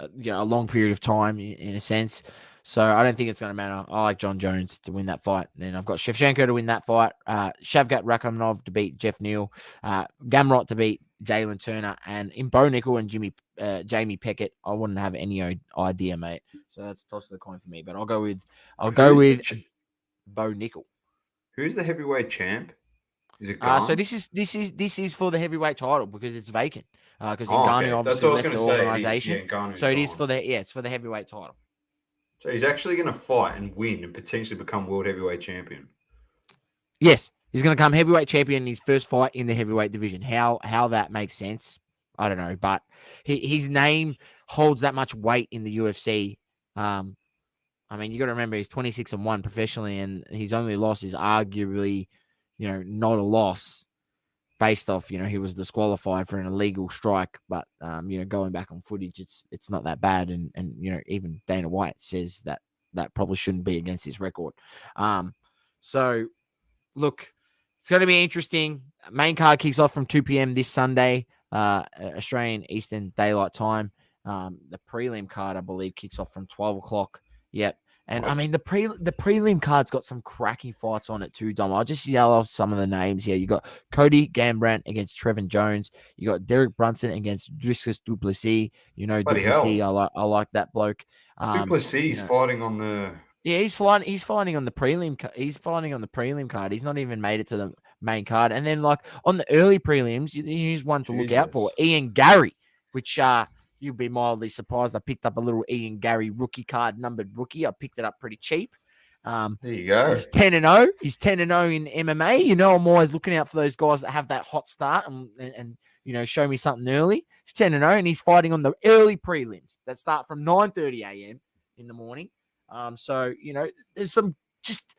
a long period of time in a sense. So I don't think it's going to matter. I like John Jones to win that fight. Then I've got Shevchenko to win that fight. Shavkat Rakhmonov to beat Jeff Neal. Gamrot to beat Jalen Turner. And in Bo Nickel and Jamie Peckett, I wouldn't have any idea, mate. So that's toss of the coin for me. But I'll go with Bo Nickel. Who's the heavyweight champ? Is it Gane? So this is for the heavyweight title because it's vacant. Because okay. Ngannou obviously left the organization. It's for the heavyweight title. So he's actually going to fight and win and potentially become world heavyweight champion. Yes, he's going to become heavyweight champion in his first fight in the heavyweight division. How that makes sense, I don't know, but his name holds that much weight in the UFC. I mean, you got to remember he's 26-1 professionally, and his only loss is arguably, not a loss based off, he was disqualified for an illegal strike. But going back on footage, it's not that bad, and even Dana White says that probably shouldn't be against his record. So look, it's going to be interesting. Main card kicks off from 2 p.m. this Sunday, Australian Eastern Daylight Time. The prelim card, I believe, kicks off from 12 o'clock. Yep. And I mean, the prelim card's got some cracking fights on it too, Dom. I'll just yell off some of the names here. You got Cody Garbrandt against Trevin Jones. You got Derek Brunson against Dricus Du Plessis. Duplessis, I like that bloke. Duplessis fighting on the. Yeah, he's fighting on the prelim. He's fighting on the prelim card. He's not even made it to the main card. And then, like on the early prelims, here's one to look out for: Ian Gary, which you'd be mildly surprised. I picked up a little Ian Gary rookie card, numbered rookie. I picked it up pretty cheap. There you go. He's 10-0. He's 10-0 in MMA. I'm always looking out for those guys that have that hot start and show me something early. He's 10-0, and he's fighting on the early prelims that start from 9:30 a.m. in the morning. So there's some just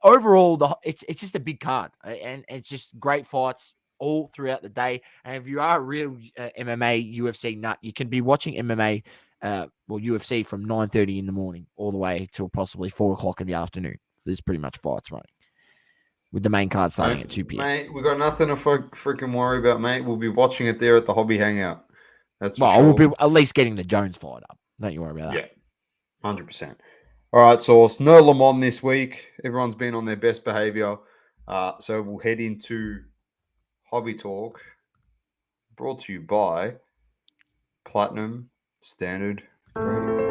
overall it's just a big card, and it's just great fights all throughout the day. And if you are a real MMA UFC nut, you can be watching MMA UFC from 9:30 in the morning all the way till possibly 4 o'clock in the afternoon. So there's pretty much fights running with the main card starting at 2 p.m. Mate, we got nothing to freaking worry about, mate. We'll be watching it there at the Hobby Hangout. That's for sure. We'll be at least getting the Jones fight up. Don't you worry about that. Yeah, 100%. All right, Sauce. No Le Mans this week. Everyone's been on their best behavior. So we'll head into Hobby Talk, brought to you by Platinum Standard Grading.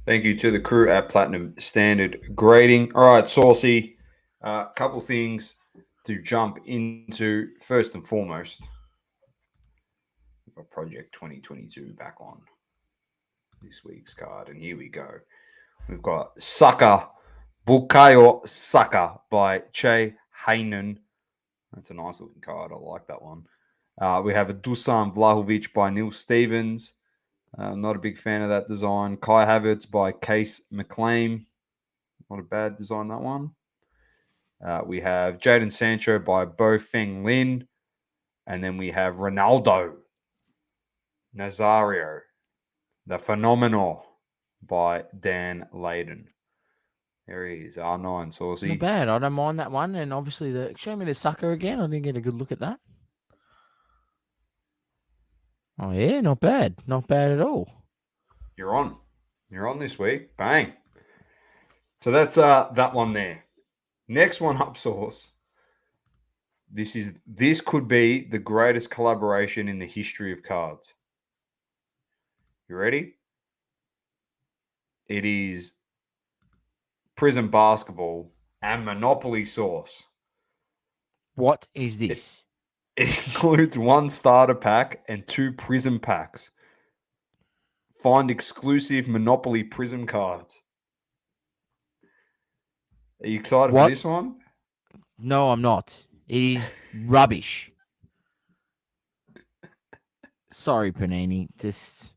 Thank you to the crew at Platinum Standard Grading. All right, Saucy, a couple things to jump into. First and foremost, we've got Project 2022 back on this week's card, and here we go. We've got Saka, Bukayo Saka by Che Haynen. That's a nice looking card. I like that one. We have a Dusan Vlahovic by Neil Stevens. Not a big fan of that design. Kai Havertz by Case McLean. Not a bad design, that one. We have Jadon Sancho by Bo Feng Lin. And then we have Ronaldo Nazario, the Phenomenal by Dan Layden. There he is, R9 Saucy. Not bad. I don't mind that one. And obviously, show me the sucker again. I didn't get a good look at that. Oh, yeah, not bad. Not bad at all. You're on. You're on this week. Bang. So that's that one there. Next one up, Sauce. This could be the greatest collaboration in the history of cards. You ready? It is Prism Basketball and Monopoly Sauce. What is this? It includes one starter pack and 2 Prism packs. Find exclusive Monopoly Prism cards. Are you excited for this one? No, I'm not. It is rubbish. Sorry, Panini. Just,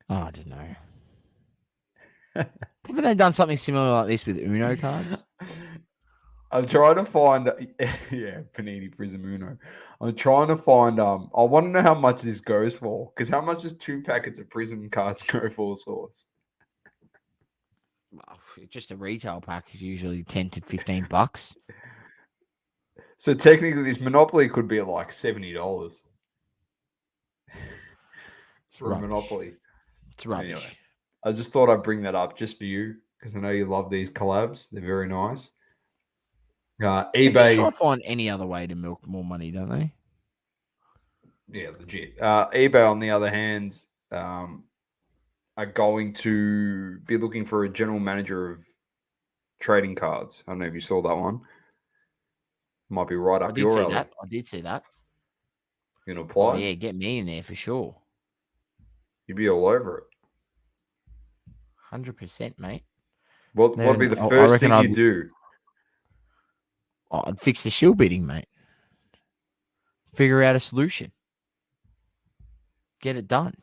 I don't know. Haven't they done something similar like this with Uno cards? I'm trying to find, yeah, Panini Prism Uno. I'm trying to find, I want to know how much this goes for. Because how much does 2 packets of Prism cards go for, Sauce? Well, just a retail pack is usually $10 to $15. So technically, this Monopoly could be like $70 for a Monopoly. It's rubbish. Anyway, I just thought I'd bring that up just for you because I know you love these collabs. They're very nice. eBay. They just try to find any other way to milk more money, don't they? Yeah, legit. eBay, on the other hand, are going to be looking for a general manager of trading cards. I don't know if you saw that one. Might be right up your alley. I did see that. You gonna apply? Oh, yeah, get me in there for sure. You'd be all over it. 100%, mate. What would be the first thing you do? I'd fix the shield bidding, mate. Figure out a solution. Get it done.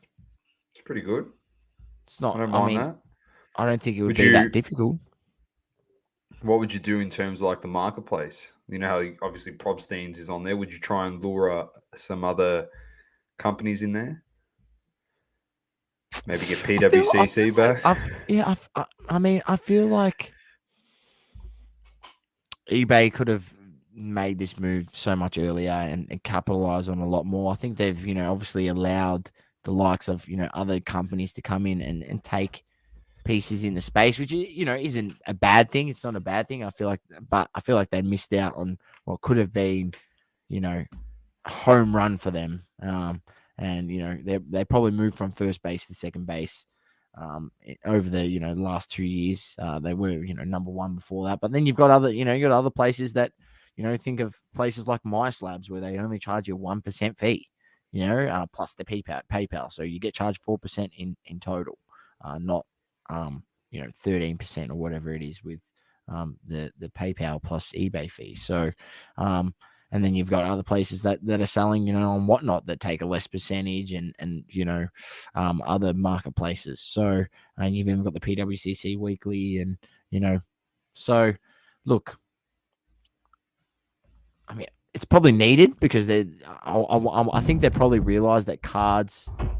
It's pretty good. It's not. I don't mind that. I don't think it would be that difficult. What would you do in terms of like the marketplace? You know how obviously Probsteins is on there. Would you try and lure some other companies in there? Maybe get PWCC back? I feel like eBay could have made this move so much earlier and capitalize on a lot more. I think they've, obviously allowed the likes of, other companies to come in and take pieces in the space, which, isn't a bad thing. It's not a bad thing. I feel like they missed out on what could have been, a home run for them. And they probably moved from first base to second base over the last 2 years. They were number 1 before that, but then you've got other places that think of places like MySlabs where they only charge you 1% fee, plus the PayPal, so you get charged 4% in total, not 13% or whatever it is with the PayPal plus eBay fee. So and then you've got other places that are selling, on Whatnot that take a less percentage and other marketplaces. So, and you've even got the PWCC weekly and, so look, I mean, it's probably needed because I think they probably realize that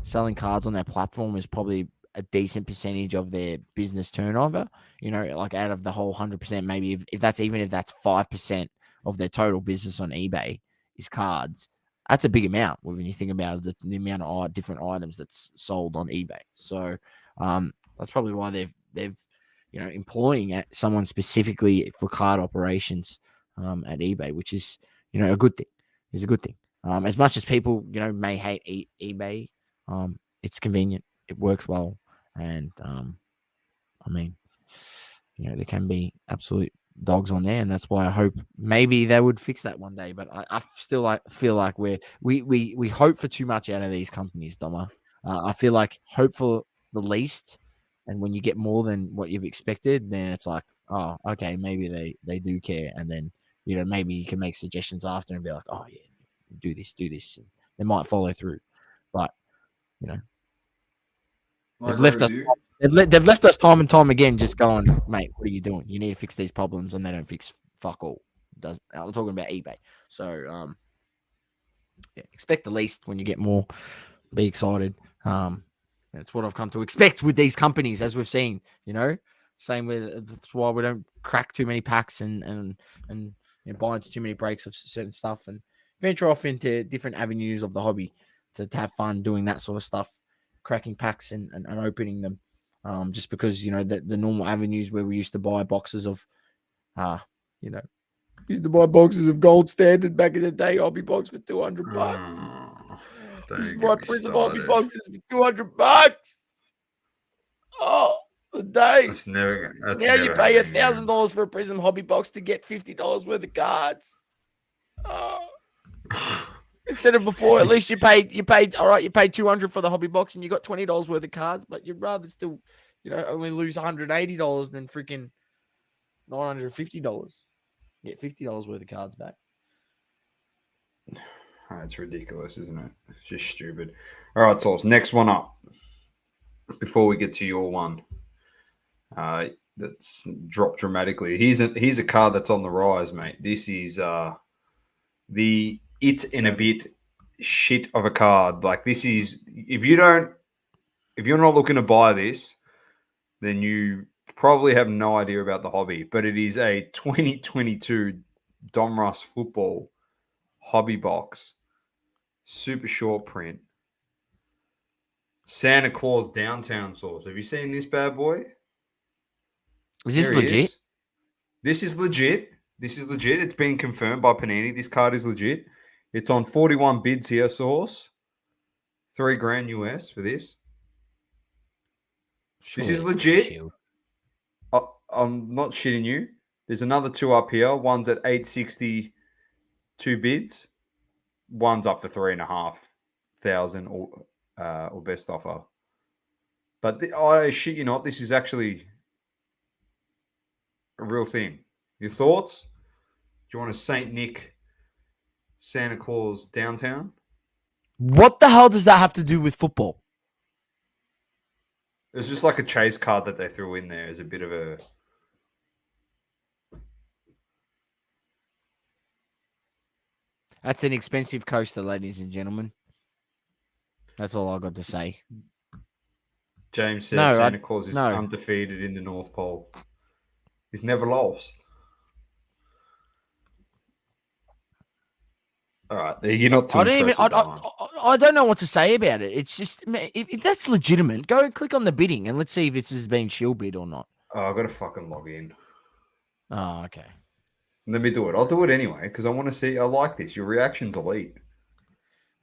selling cards on their platform is probably a decent percentage of their business turnover, like out of the whole 100%, maybe if that's 5% of their total business on eBay is cards. That's a big amount when you think about the amount of different items that's sold on eBay. So that's probably why they've employing someone specifically for card operations at eBay, which is a good thing. Is a good thing. As much as people may hate eBay, it's convenient. It works well, And I mean, there can be absolute dogs on there, and that's why I hope maybe they would fix that one day. But I still feel like we hope for too much out of these companies, Doma. I feel like hope for the least, and when you get more than what you've expected, then it's like, oh, okay, maybe they do care, and then maybe you can make suggestions after and be like, oh yeah, do this, and they might follow through. But I they've agree left with us. you. They've left us time and time again, just going, mate, what are you doing? You need to fix these problems, and they don't fix fuck all. I'm talking about eBay. So, expect the least when you get more. Be excited. That's what I've come to expect with these companies, as we've seen. Same with that's why we don't crack too many packs and buy into too many breaks of certain stuff and venture off into different avenues of the hobby to have fun doing that sort of stuff, cracking packs and opening them. Just because the normal avenues where we used to buy boxes of, used to buy boxes of gold standard back in the day, hobby box for $200. Don't Used to even buy get me Prism hobby started. boxes for $200. Oh, the days. That's Now you never pay happening again. $1,000 for a Prism hobby box to get $50 worth of cards. Oh. Instead of before, at least you paid all right. You paid $200 for the hobby box and you got $20 worth of cards, but you'd rather still, only lose $180 than freaking $950. Get $50 worth of cards back. It's ridiculous, isn't it? It's just stupid. All right, Sauce. Next one up. Before we get to your one, that's dropped dramatically. Here's a card that's on the rise, mate. This is the It's in a Bit shit of a card. Like, this is, if you're not looking to buy this, then you probably have no idea about the hobby. But it is a 2022 Domras football hobby box, super short print, Santa Claus downtown Sauce. Have you seen this bad boy? Is this There he legit? is. This is legit. This is legit. It's been confirmed by Panini. This card is legit. It's on 41 bids here, Sauce. $3,000 US for this. This Surely is it's getting legit. shilled. I'm not shitting you. There's another two up here. One's at 862 bids. One's up for 3,500 or best offer. But I shit you not, this is actually a real thing. Your thoughts? Do you want a Saint Nick Santa Claus downtown? What the hell does that have to do with football? It's just like a chase card that they threw in there as a bit of a. That's an expensive coaster, ladies and gentlemen. That's all I got to say. James said No, Santa Claus is no. undefeated in the North Pole. He's never lost. All right, you're not too impressed with that one. I don't know what to say about it. It's just, if that's legitimate, go and click on the bidding and let's see if this has been shield bid or not. Oh, I've got to fucking log in. Oh, okay. Let me do it. I'll do it anyway because I want to see. I like this. Your reaction's elite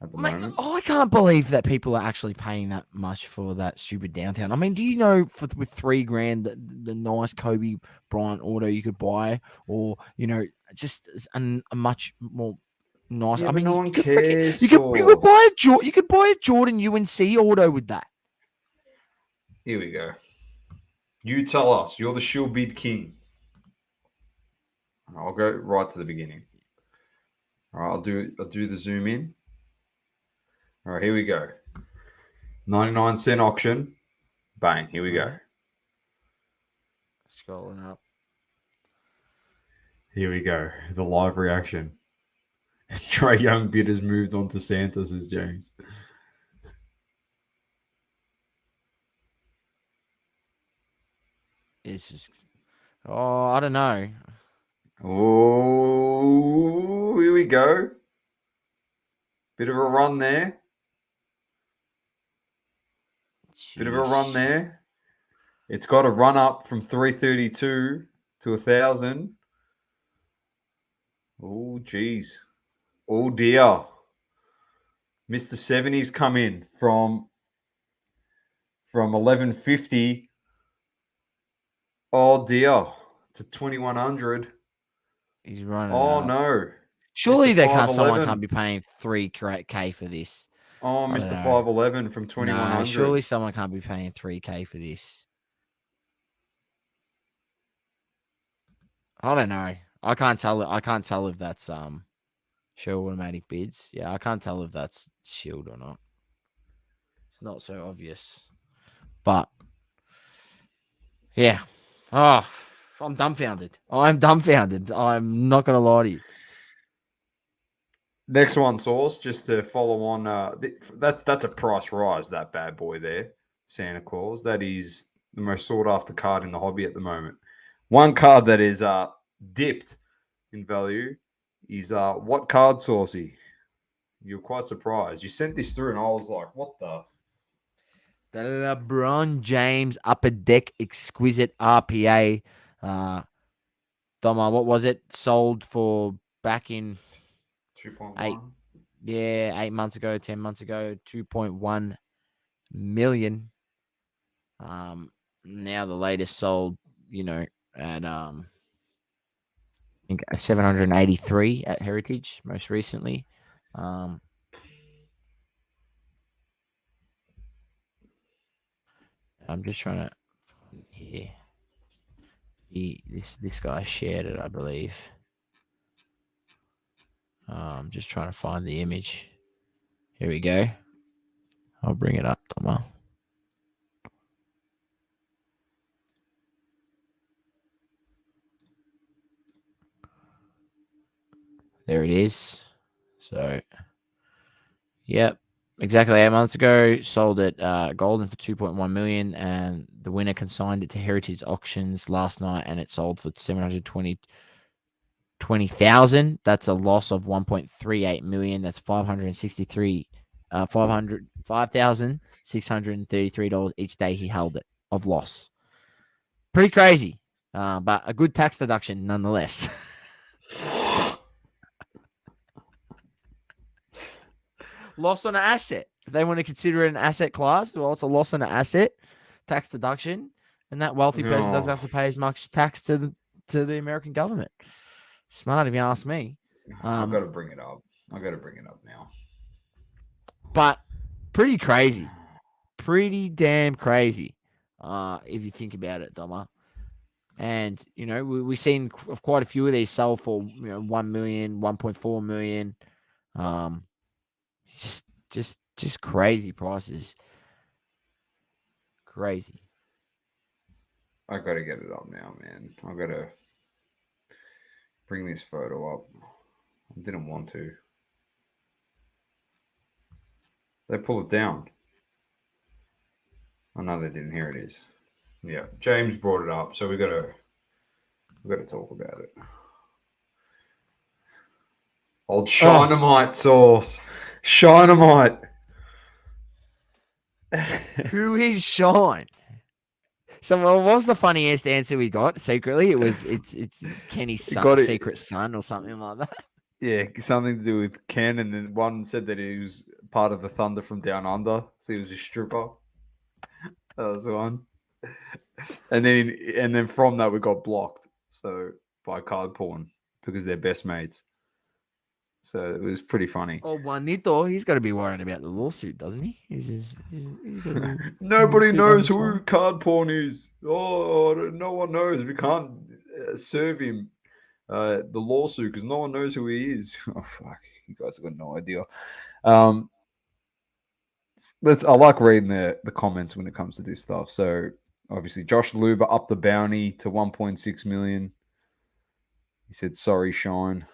at the Mate, moment. I can't believe that people are actually paying that much for that stupid downtown. I mean, do you know with $3,000 the nice Kobe Bryant auto you could buy, or just a much more nice. Yeah, I but mean, no you one could cares. you could buy a Jordan UNC auto with that. Here we go. You tell us. You're the shield bid king. I'll go right to the beginning. All right, I'll do the zoom in. All right, here we go. 99-cent auction. Bang, here we go. Scrolling up. Here we go. The live reaction. Trey Young bid has moved on to Santa, says James. This is. Oh, I don't know. Oh, here we go. Bit of a run there. Bit of a run there. It's got a run up from 332 to 1,000. Oh, geez. Oh, dear. Mr. 70's come in from from 1150. Oh dear, to 2100. He's running Oh it up. no, Surely Mr. someone can't 511. be paying 3K for this. Oh, I don't Mr. know. 511 from No, 2100. surely someone can't be paying 3K for this. I don't know. I can't tell. I can't tell if that's show automatic bids. Yeah, I can't tell if that's Shield or not. It's not so obvious. But yeah. Oh, I'm dumbfounded. I'm dumbfounded. I'm not gonna lie to you. Next one, Source, just to follow on. That's a price rise, that bad boy there, Santa Claus. That is the most sought after card in the hobby at the moment. One card that is dipped in value is what card, Saucy? You're quite surprised. You sent this through, and I was like, what the? The LeBron James Upper Deck Exquisite RPA. Doma, what was it? Sold for back in 2.1. 8 months ago, 10 months ago, 2.1 million. Now the latest sold, at I think 783 at Heritage most recently. I'm just trying to here. This guy shared it, I believe. I'm just trying to find the image. Here we go. I'll bring it up, Toma. There it is. So, yep, exactly 8 months ago, sold it Golden for 2.1 million, and the winner consigned it to Heritage Auctions last night, and it sold for 720,000. That's a loss of 1.38 million. That's 5,633 dollars each day he held it of loss. Pretty crazy, but a good tax deduction nonetheless. Loss on an asset. If they want to consider it an asset class, well, it's a loss on an asset, tax deduction, and that wealthy person doesn't have to pay as much tax to the American government. Smart, if you ask me. I've got to bring it up. I've got to bring it up now. But pretty crazy. Pretty damn crazy, if you think about it, Doma. And, we've seen quite a few of these sell for, 1 million, 1.4 million. Just crazy prices. Crazy. I got to get it up now, man. I got to bring this photo up. I didn't want to. They pull it down. Oh no, they didn't. Here it is. Yeah, James brought it up, so we got to talk about it. Old Shinemite Sauce. Shinemite. Who is Sean? So, what was the funniest answer we got secretly? It's Kenny's secret son or something like that. Yeah, something to do with Ken, and then one said that he was part of the Thunder from Down Under, so he was a stripper. That was one. And then from that we got blocked, so by card porn because they're best mates. So it was pretty funny. Oh, Juanito, he's got to be worrying about the lawsuit, doesn't he? He's Nobody knows who card porn is. Oh, no one knows. We can't serve him the lawsuit because no one knows who he is. Oh fuck, you guys have got no idea. I like reading the comments when it comes to this stuff. So obviously Josh Luber upped the bounty to 1.6 million. He said, "Sorry, Shine.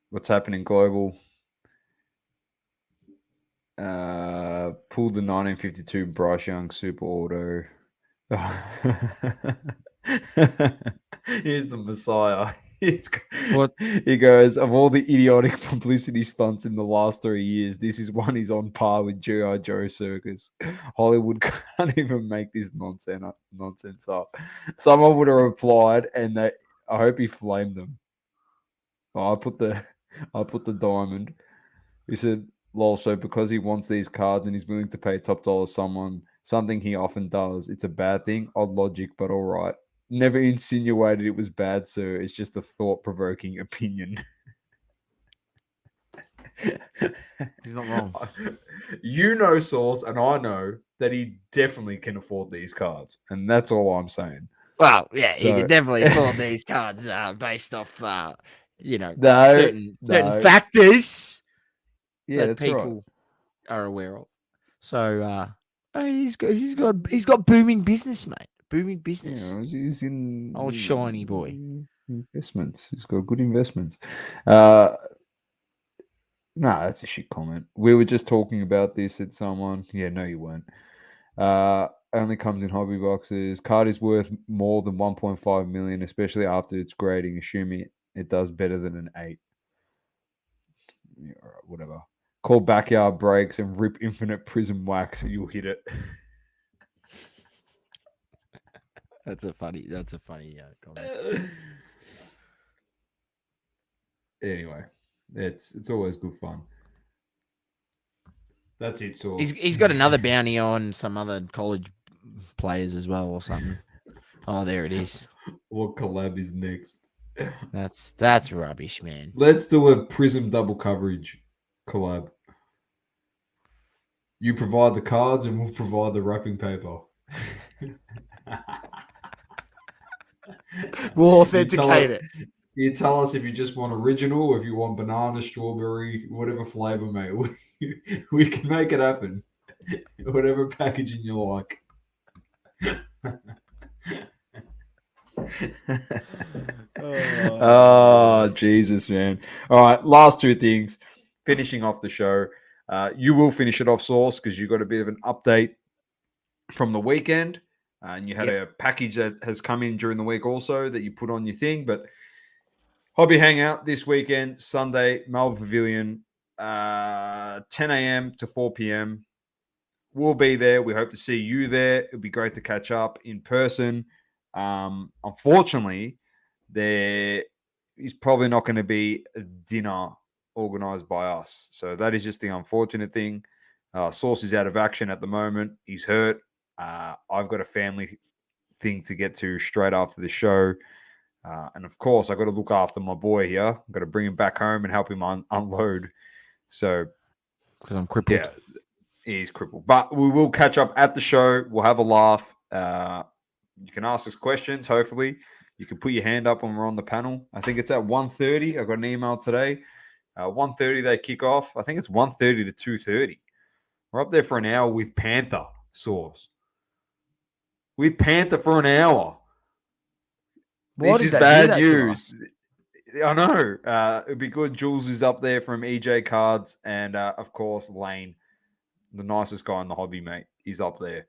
What's happening global?" Pulled the 1952 Bryce Young Super Auto. Here's the Messiah. What? He goes, of all the idiotic publicity stunts in the last 3 years, this is one he's on par with G.I. Joe Circus. Hollywood can't even make this nonsense up. Someone would have replied, and I hope he flamed them. Oh, I put the diamond. He said, Lol, so because he wants these cards and he's willing to pay top dollar something he often does, it's a bad thing. Odd logic, but all right. Never insinuated it was bad, sir. It's just a thought-provoking opinion. He's not wrong. You know, Source, and I know that he definitely can afford these cards, and that's all I'm saying. Well, yeah, he So can definitely afford these cards based off, no, certain no, factors yeah, that that's right. people are aware of. So he's got booming business, mate. Booming You business. know, he's Old shiny boy. in investments. He's got good investments. No, that's a shit comment. We were just talking about this, said someone. Yeah, no, you weren't. Only comes in hobby boxes. Card is worth more than 1.5 million, especially after its grading, assuming it does better than an 8. Yeah, all right, whatever. Call backyard breaks and rip infinite prism wax, and you'll hit it. That's a funny comment. Anyway, it's always good fun. That's it, Source. He's got another bounty on some other college players as well or something. Oh, there it is. What collab is next? That's rubbish, man. Let's do a Prism double coverage collab. You provide the cards and we'll provide the wrapping paper. We'll authenticate it. You tell us if you just want original, if you want banana, strawberry, whatever flavor, mate. We can make it happen. Whatever packaging you like. Oh, Jesus, man. All right, last two things. Finishing off the show. You will finish it off, Source, because you got a bit of an update from the weekend. And you had a package that has come in during the week also that you put on your thing. But Hobby Hangout this weekend, Sunday, Melbourne Pavilion, 10 a.m. to 4 p.m. We'll be there. We hope to see you there. It'll be great to catch up in person. Unfortunately, there is probably not going to be a dinner organized by us. So that is just the unfortunate thing. Source is out of action at the moment. He's hurt. I've got a family thing to get to straight after the show. And of course, I've got to look after my boy here. I've got to bring him back home and help him unload. So, because I'm crippled. Yeah, he's crippled. But we will catch up at the show. We'll have a laugh. You can ask us questions, hopefully. You can put your hand up when we're on the panel. I think it's at 1:30. I got an email today. 1:30 they kick off. I think it's 1:30 to 2:30. We're up there for an hour with Panther, Source. With Panther for an hour. Why this is did they bad do that news. To us? I know. It'd be good. Jules is up there from EJ Cards. And, of course, Lane, the nicest guy in the hobby, mate. He's up there.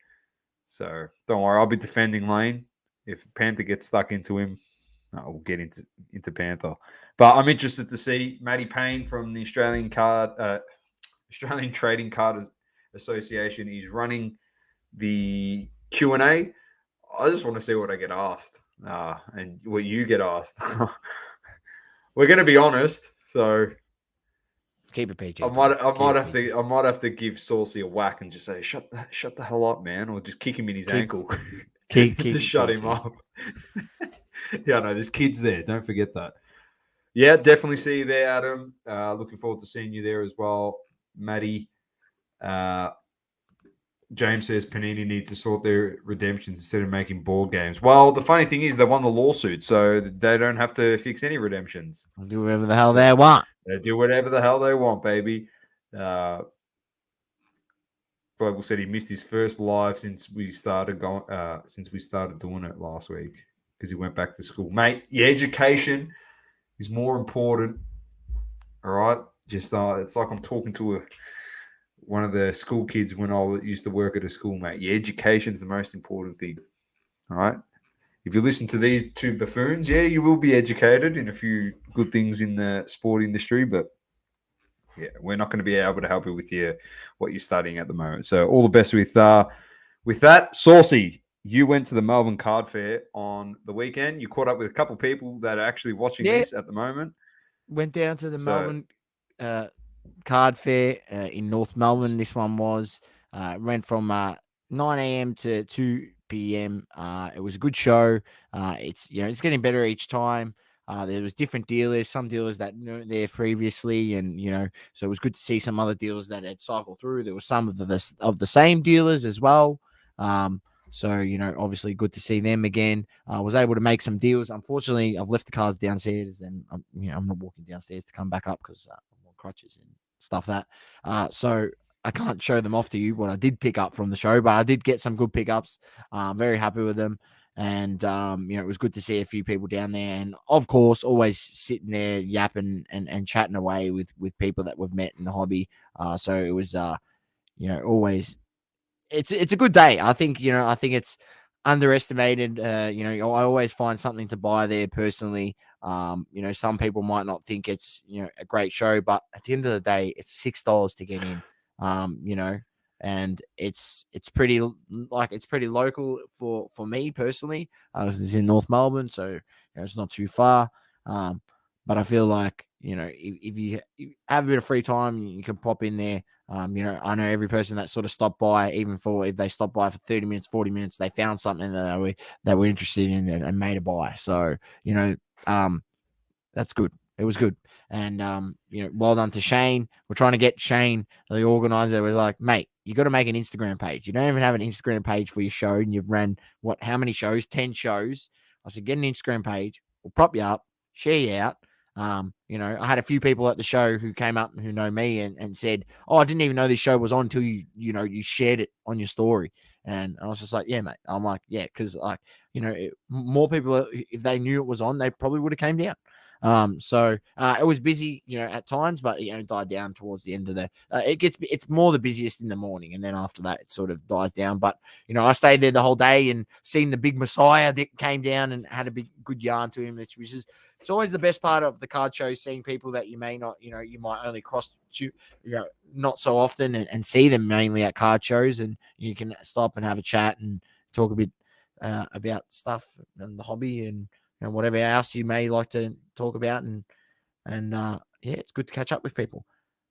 So don't worry. I'll be defending Lane. If Panther gets stuck into him, we'll get into Panther. But I'm interested to see Matty Payne from the Australian Trading Card Association. He's running the Q&A. I just want to see what I get asked and what you get asked. We're going to be honest, so keep it PG. I might have to give Saucy a whack and just say, shut the hell up, man, or just kick him in his ankle. To shut him up. Yeah, no, there's kids there. Don't forget that. Yeah, definitely see you there, Adam. Looking forward to seeing you there as well, Maddie. James says Panini need to sort their redemptions instead of making board games. Well, the funny thing is they won the lawsuit, so they don't have to fix any redemptions. They'll do whatever the hell they want. They do whatever the hell they want, baby. Global said he missed his first live since we started doing it last week because he went back to school. Mate, your education is more important. All right, just it's like I'm talking to one of the school kids when I used to work at a school, mate. Your education is the most important thing. All right. If you listen to these two buffoons, yeah, you will be educated in a few good things in the sport industry, but yeah, we're not going to be able to help you with what you're studying at the moment. So all the best with that. Saucy, you went to the Melbourne Card Fair on the weekend. You caught up with a couple of people that are actually watching this at the moment. Went down to the Melbourne card fair in North Melbourne. This one was went from 9 a.m. to 2 p.m. It was a good show. It's getting better each time. There was different dealers, some dealers that weren't there previously, and so it was good to see some other dealers that had cycled through. There were some of the same dealers as well. So obviously good to see them again. I was able to make some deals. Unfortunately, I've left the cars downstairs, and I'm not walking downstairs to come back up because I'm on crutches and stuff that. So I can't show them off to you what I did pick up from the show, but I did get some good pickups. I'm very happy with them. And it was good to see a few people down there, and of course, always sitting there yapping and chatting away with people that we've met in the hobby. So it was, always it's a good day. I think it's underestimated. I always find something to buy there personally. Some people might not think it's a great show, but at the end of the day, it's $6 to get in. And it's pretty local for me personally. It's in North Melbourne, so it's not too far. But I feel like if you have a bit of free time, you can pop in there. I know every person that sort of stopped by, even if they stopped by for 30 minutes, 40 minutes, they found something that they were interested in and made a buy. So that's good. It was good. And well done to Shane. We're trying to get Shane, the organizer, was like, mate, you got to make an Instagram page. You don't even have an Instagram page for your show, and you've ran how many shows? 10 shows. I said, get an Instagram page. We'll prop you up, share you out. I had a few people at the show who came up who know me and said, oh, I didn't even know this show was on until you shared it on your story. And I was just like, yeah, mate. I'm like, yeah, because more people, if they knew it was on, they probably would have came down. So it was busy, at times, but died down towards the end of the. It's more the busiest in the morning, and then after that, it sort of dies down. But I stayed there the whole day and seen the big Messiah that came down and had a good yarn to him, which is it's always the best part of the card show, seeing people that you may not, you might only cross to, not so often and see them mainly at card shows, and you can stop and have a chat and talk a bit about stuff and the hobby and whatever else you may like to talk about. And it's good to catch up with people.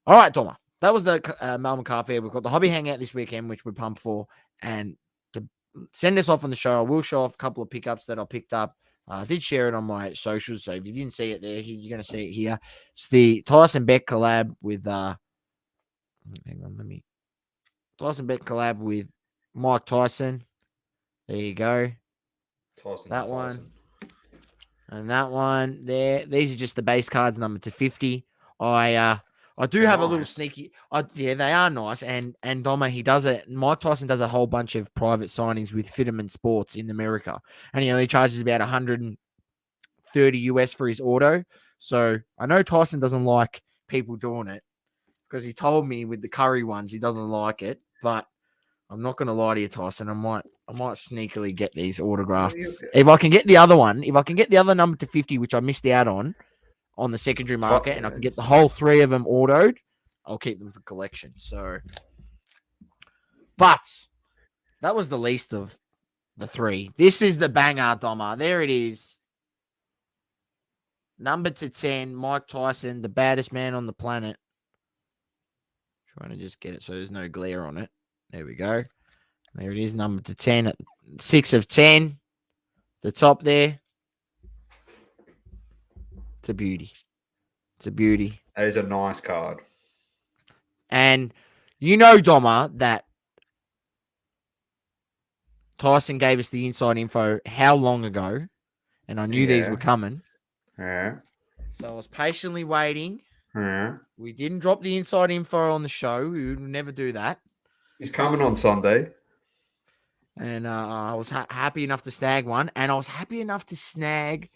All right, Doma. That was the Melbourne Car Fair. We've got the hobby hangout this weekend, which we're pumped for. And to send us off on the show, I will show off a couple of pickups that I picked up. I did share it on my socials, so if you didn't see it there, you're going to see it here. It's the Tyson Beck collab with Tyson Beck collab with Mike Tyson. There you go. That one. And that one there. These are just the base cards, number to 50. I do have a little sneaky. They are nice. And Doma, he does it. Mike Tyson does a whole bunch of private signings with Fitterman Sports in America, and he only charges about $130 US for his auto. So I know Tyson doesn't like people doing it because he told me with the Curry ones he doesn't like it. But I'm not going to lie to you, Tyson. I might sneakily get these autographs. If I can get the other one, if I can get the other number to 50, which I missed out on the secondary market, and I can get the whole three of them autoed, I'll keep them for collection. So, but that was the least of the three. This is the banger, Doma. There it is. Number to 10, Mike Tyson, the baddest man on the planet. Trying to just get it so there's no glare on it. There we go. There it is, number to 10 at 6 of 10. The top there. It's a beauty. It's a beauty. That is a nice card. And Doma, that Tyson gave us the inside info how long ago, and I knew these were coming. Yeah. So I was patiently waiting. Yeah. We didn't drop the inside info on the show. We would never do that. He's coming on Sunday. And I was happy enough to snag one. And I was happy enough to snag.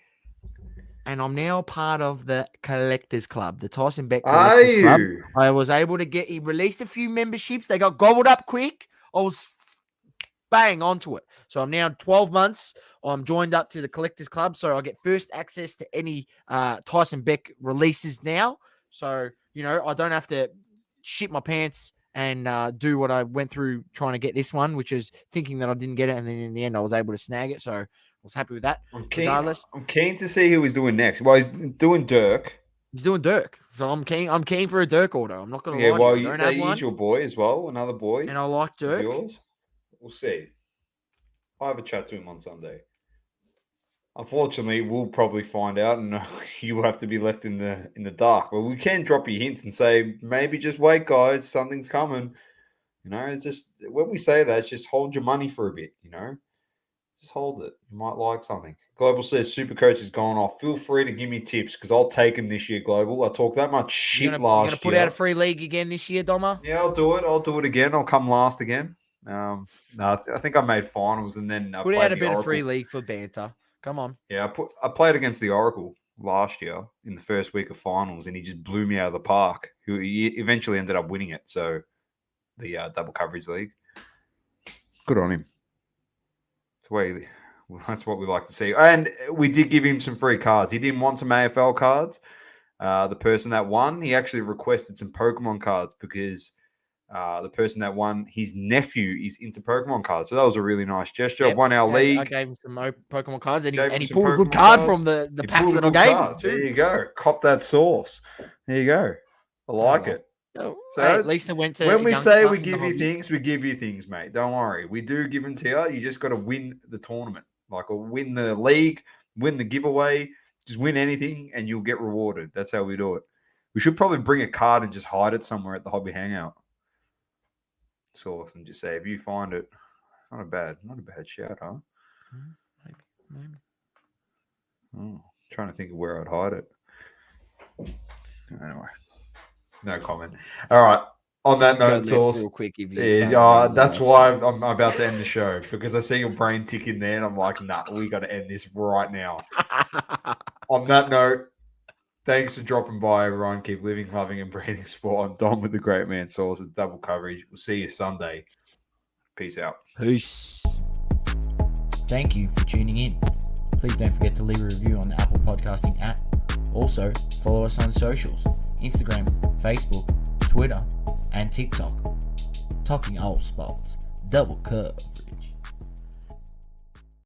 And I'm now part of the Collectors Club, the Tyson Beck Collectors Club. I was able to he released a few memberships. They got gobbled up quick. I was bang onto it. So I'm now 12 months. I'm joined up to the Collectors Club. So I get first access to any Tyson Beck releases now. So, I don't have to shit my pants and do what I went through trying to get this one, which is thinking that I didn't get it. And then in the end, I was able to snag it. So I was happy with that. I'm keen to see who he's doing next. Well, he's doing Dirk. He's doing Dirk, so I'm keen. I'm keen for a Dirk order. I'm not gonna Yeah, lie to well, you. I don't have he one, is your boy as well, another boy and I like of Dirk. yours. We'll see. I'll have a chat to him on Sunday. Unfortunately, we'll probably find out, and you will have to be left in the dark. Well, we can drop you hints and say maybe just wait, guys, something's coming. It's just when we say that, it's just hold your money for a bit. Just hold it. You might like something. Global says Super Coach has gone off. Feel free to give me tips because I'll take him this year. Global. I talked that much shit You're last gonna put year. out a free league again this year, Doma? Yeah, I'll do it. I'll do it again. I'll come last again. No, I think I made finals and then Put played out a the bit Oracle. of free league for banter. Come on. Yeah, I played against the Oracle last year in the first week of finals, and he just blew me out of the park. He eventually ended up winning it. So the double coverage league. Good on him. That's what we like to see. And we did give him some free cards. He didn't want some AFL cards. The person that won, he actually requested some Pokemon cards because the person that won, his nephew is into Pokemon cards. So that was a really nice gesture. Yep. Won our league. I gave him some Pokemon cards, and Gave him he some pulled a good Pokemon card cards. from the He packs pulled a that I good gave card. him too. There you go. Cop that sauce. There you go. I like it. Oh, So hey, at least it went to when we a say youngster we in the give you hobby. things, we give you things, mate. Don't worry. We do give them to you. You just got to win the tournament. Or win the league, win the giveaway. Just win anything and you'll get rewarded. That's how we do it. We should probably bring a card and just hide it somewhere at the hobby hangout. Source and just say, if you find it, not a bad shout, huh? Maybe. Trying to think of where I'd hide it. Anyway, no comment. All right. On that note, Source. Real quick if That's why I'm about to end the show because I see your brain tick in there and I'm like, nah, we got to end this right now. On that note, thanks for dropping by, everyone. Keep living, loving, and breathing sport. I'm Dom with the Great Man Source. It's double coverage. We'll see you Sunday. Peace out. Peace. Thank you for tuning in. Please don't forget to leave a review on the Apple Podcasting app. Also, follow us on socials, Instagram, Facebook, Twitter, and TikTok. Talking all sports. Double curve.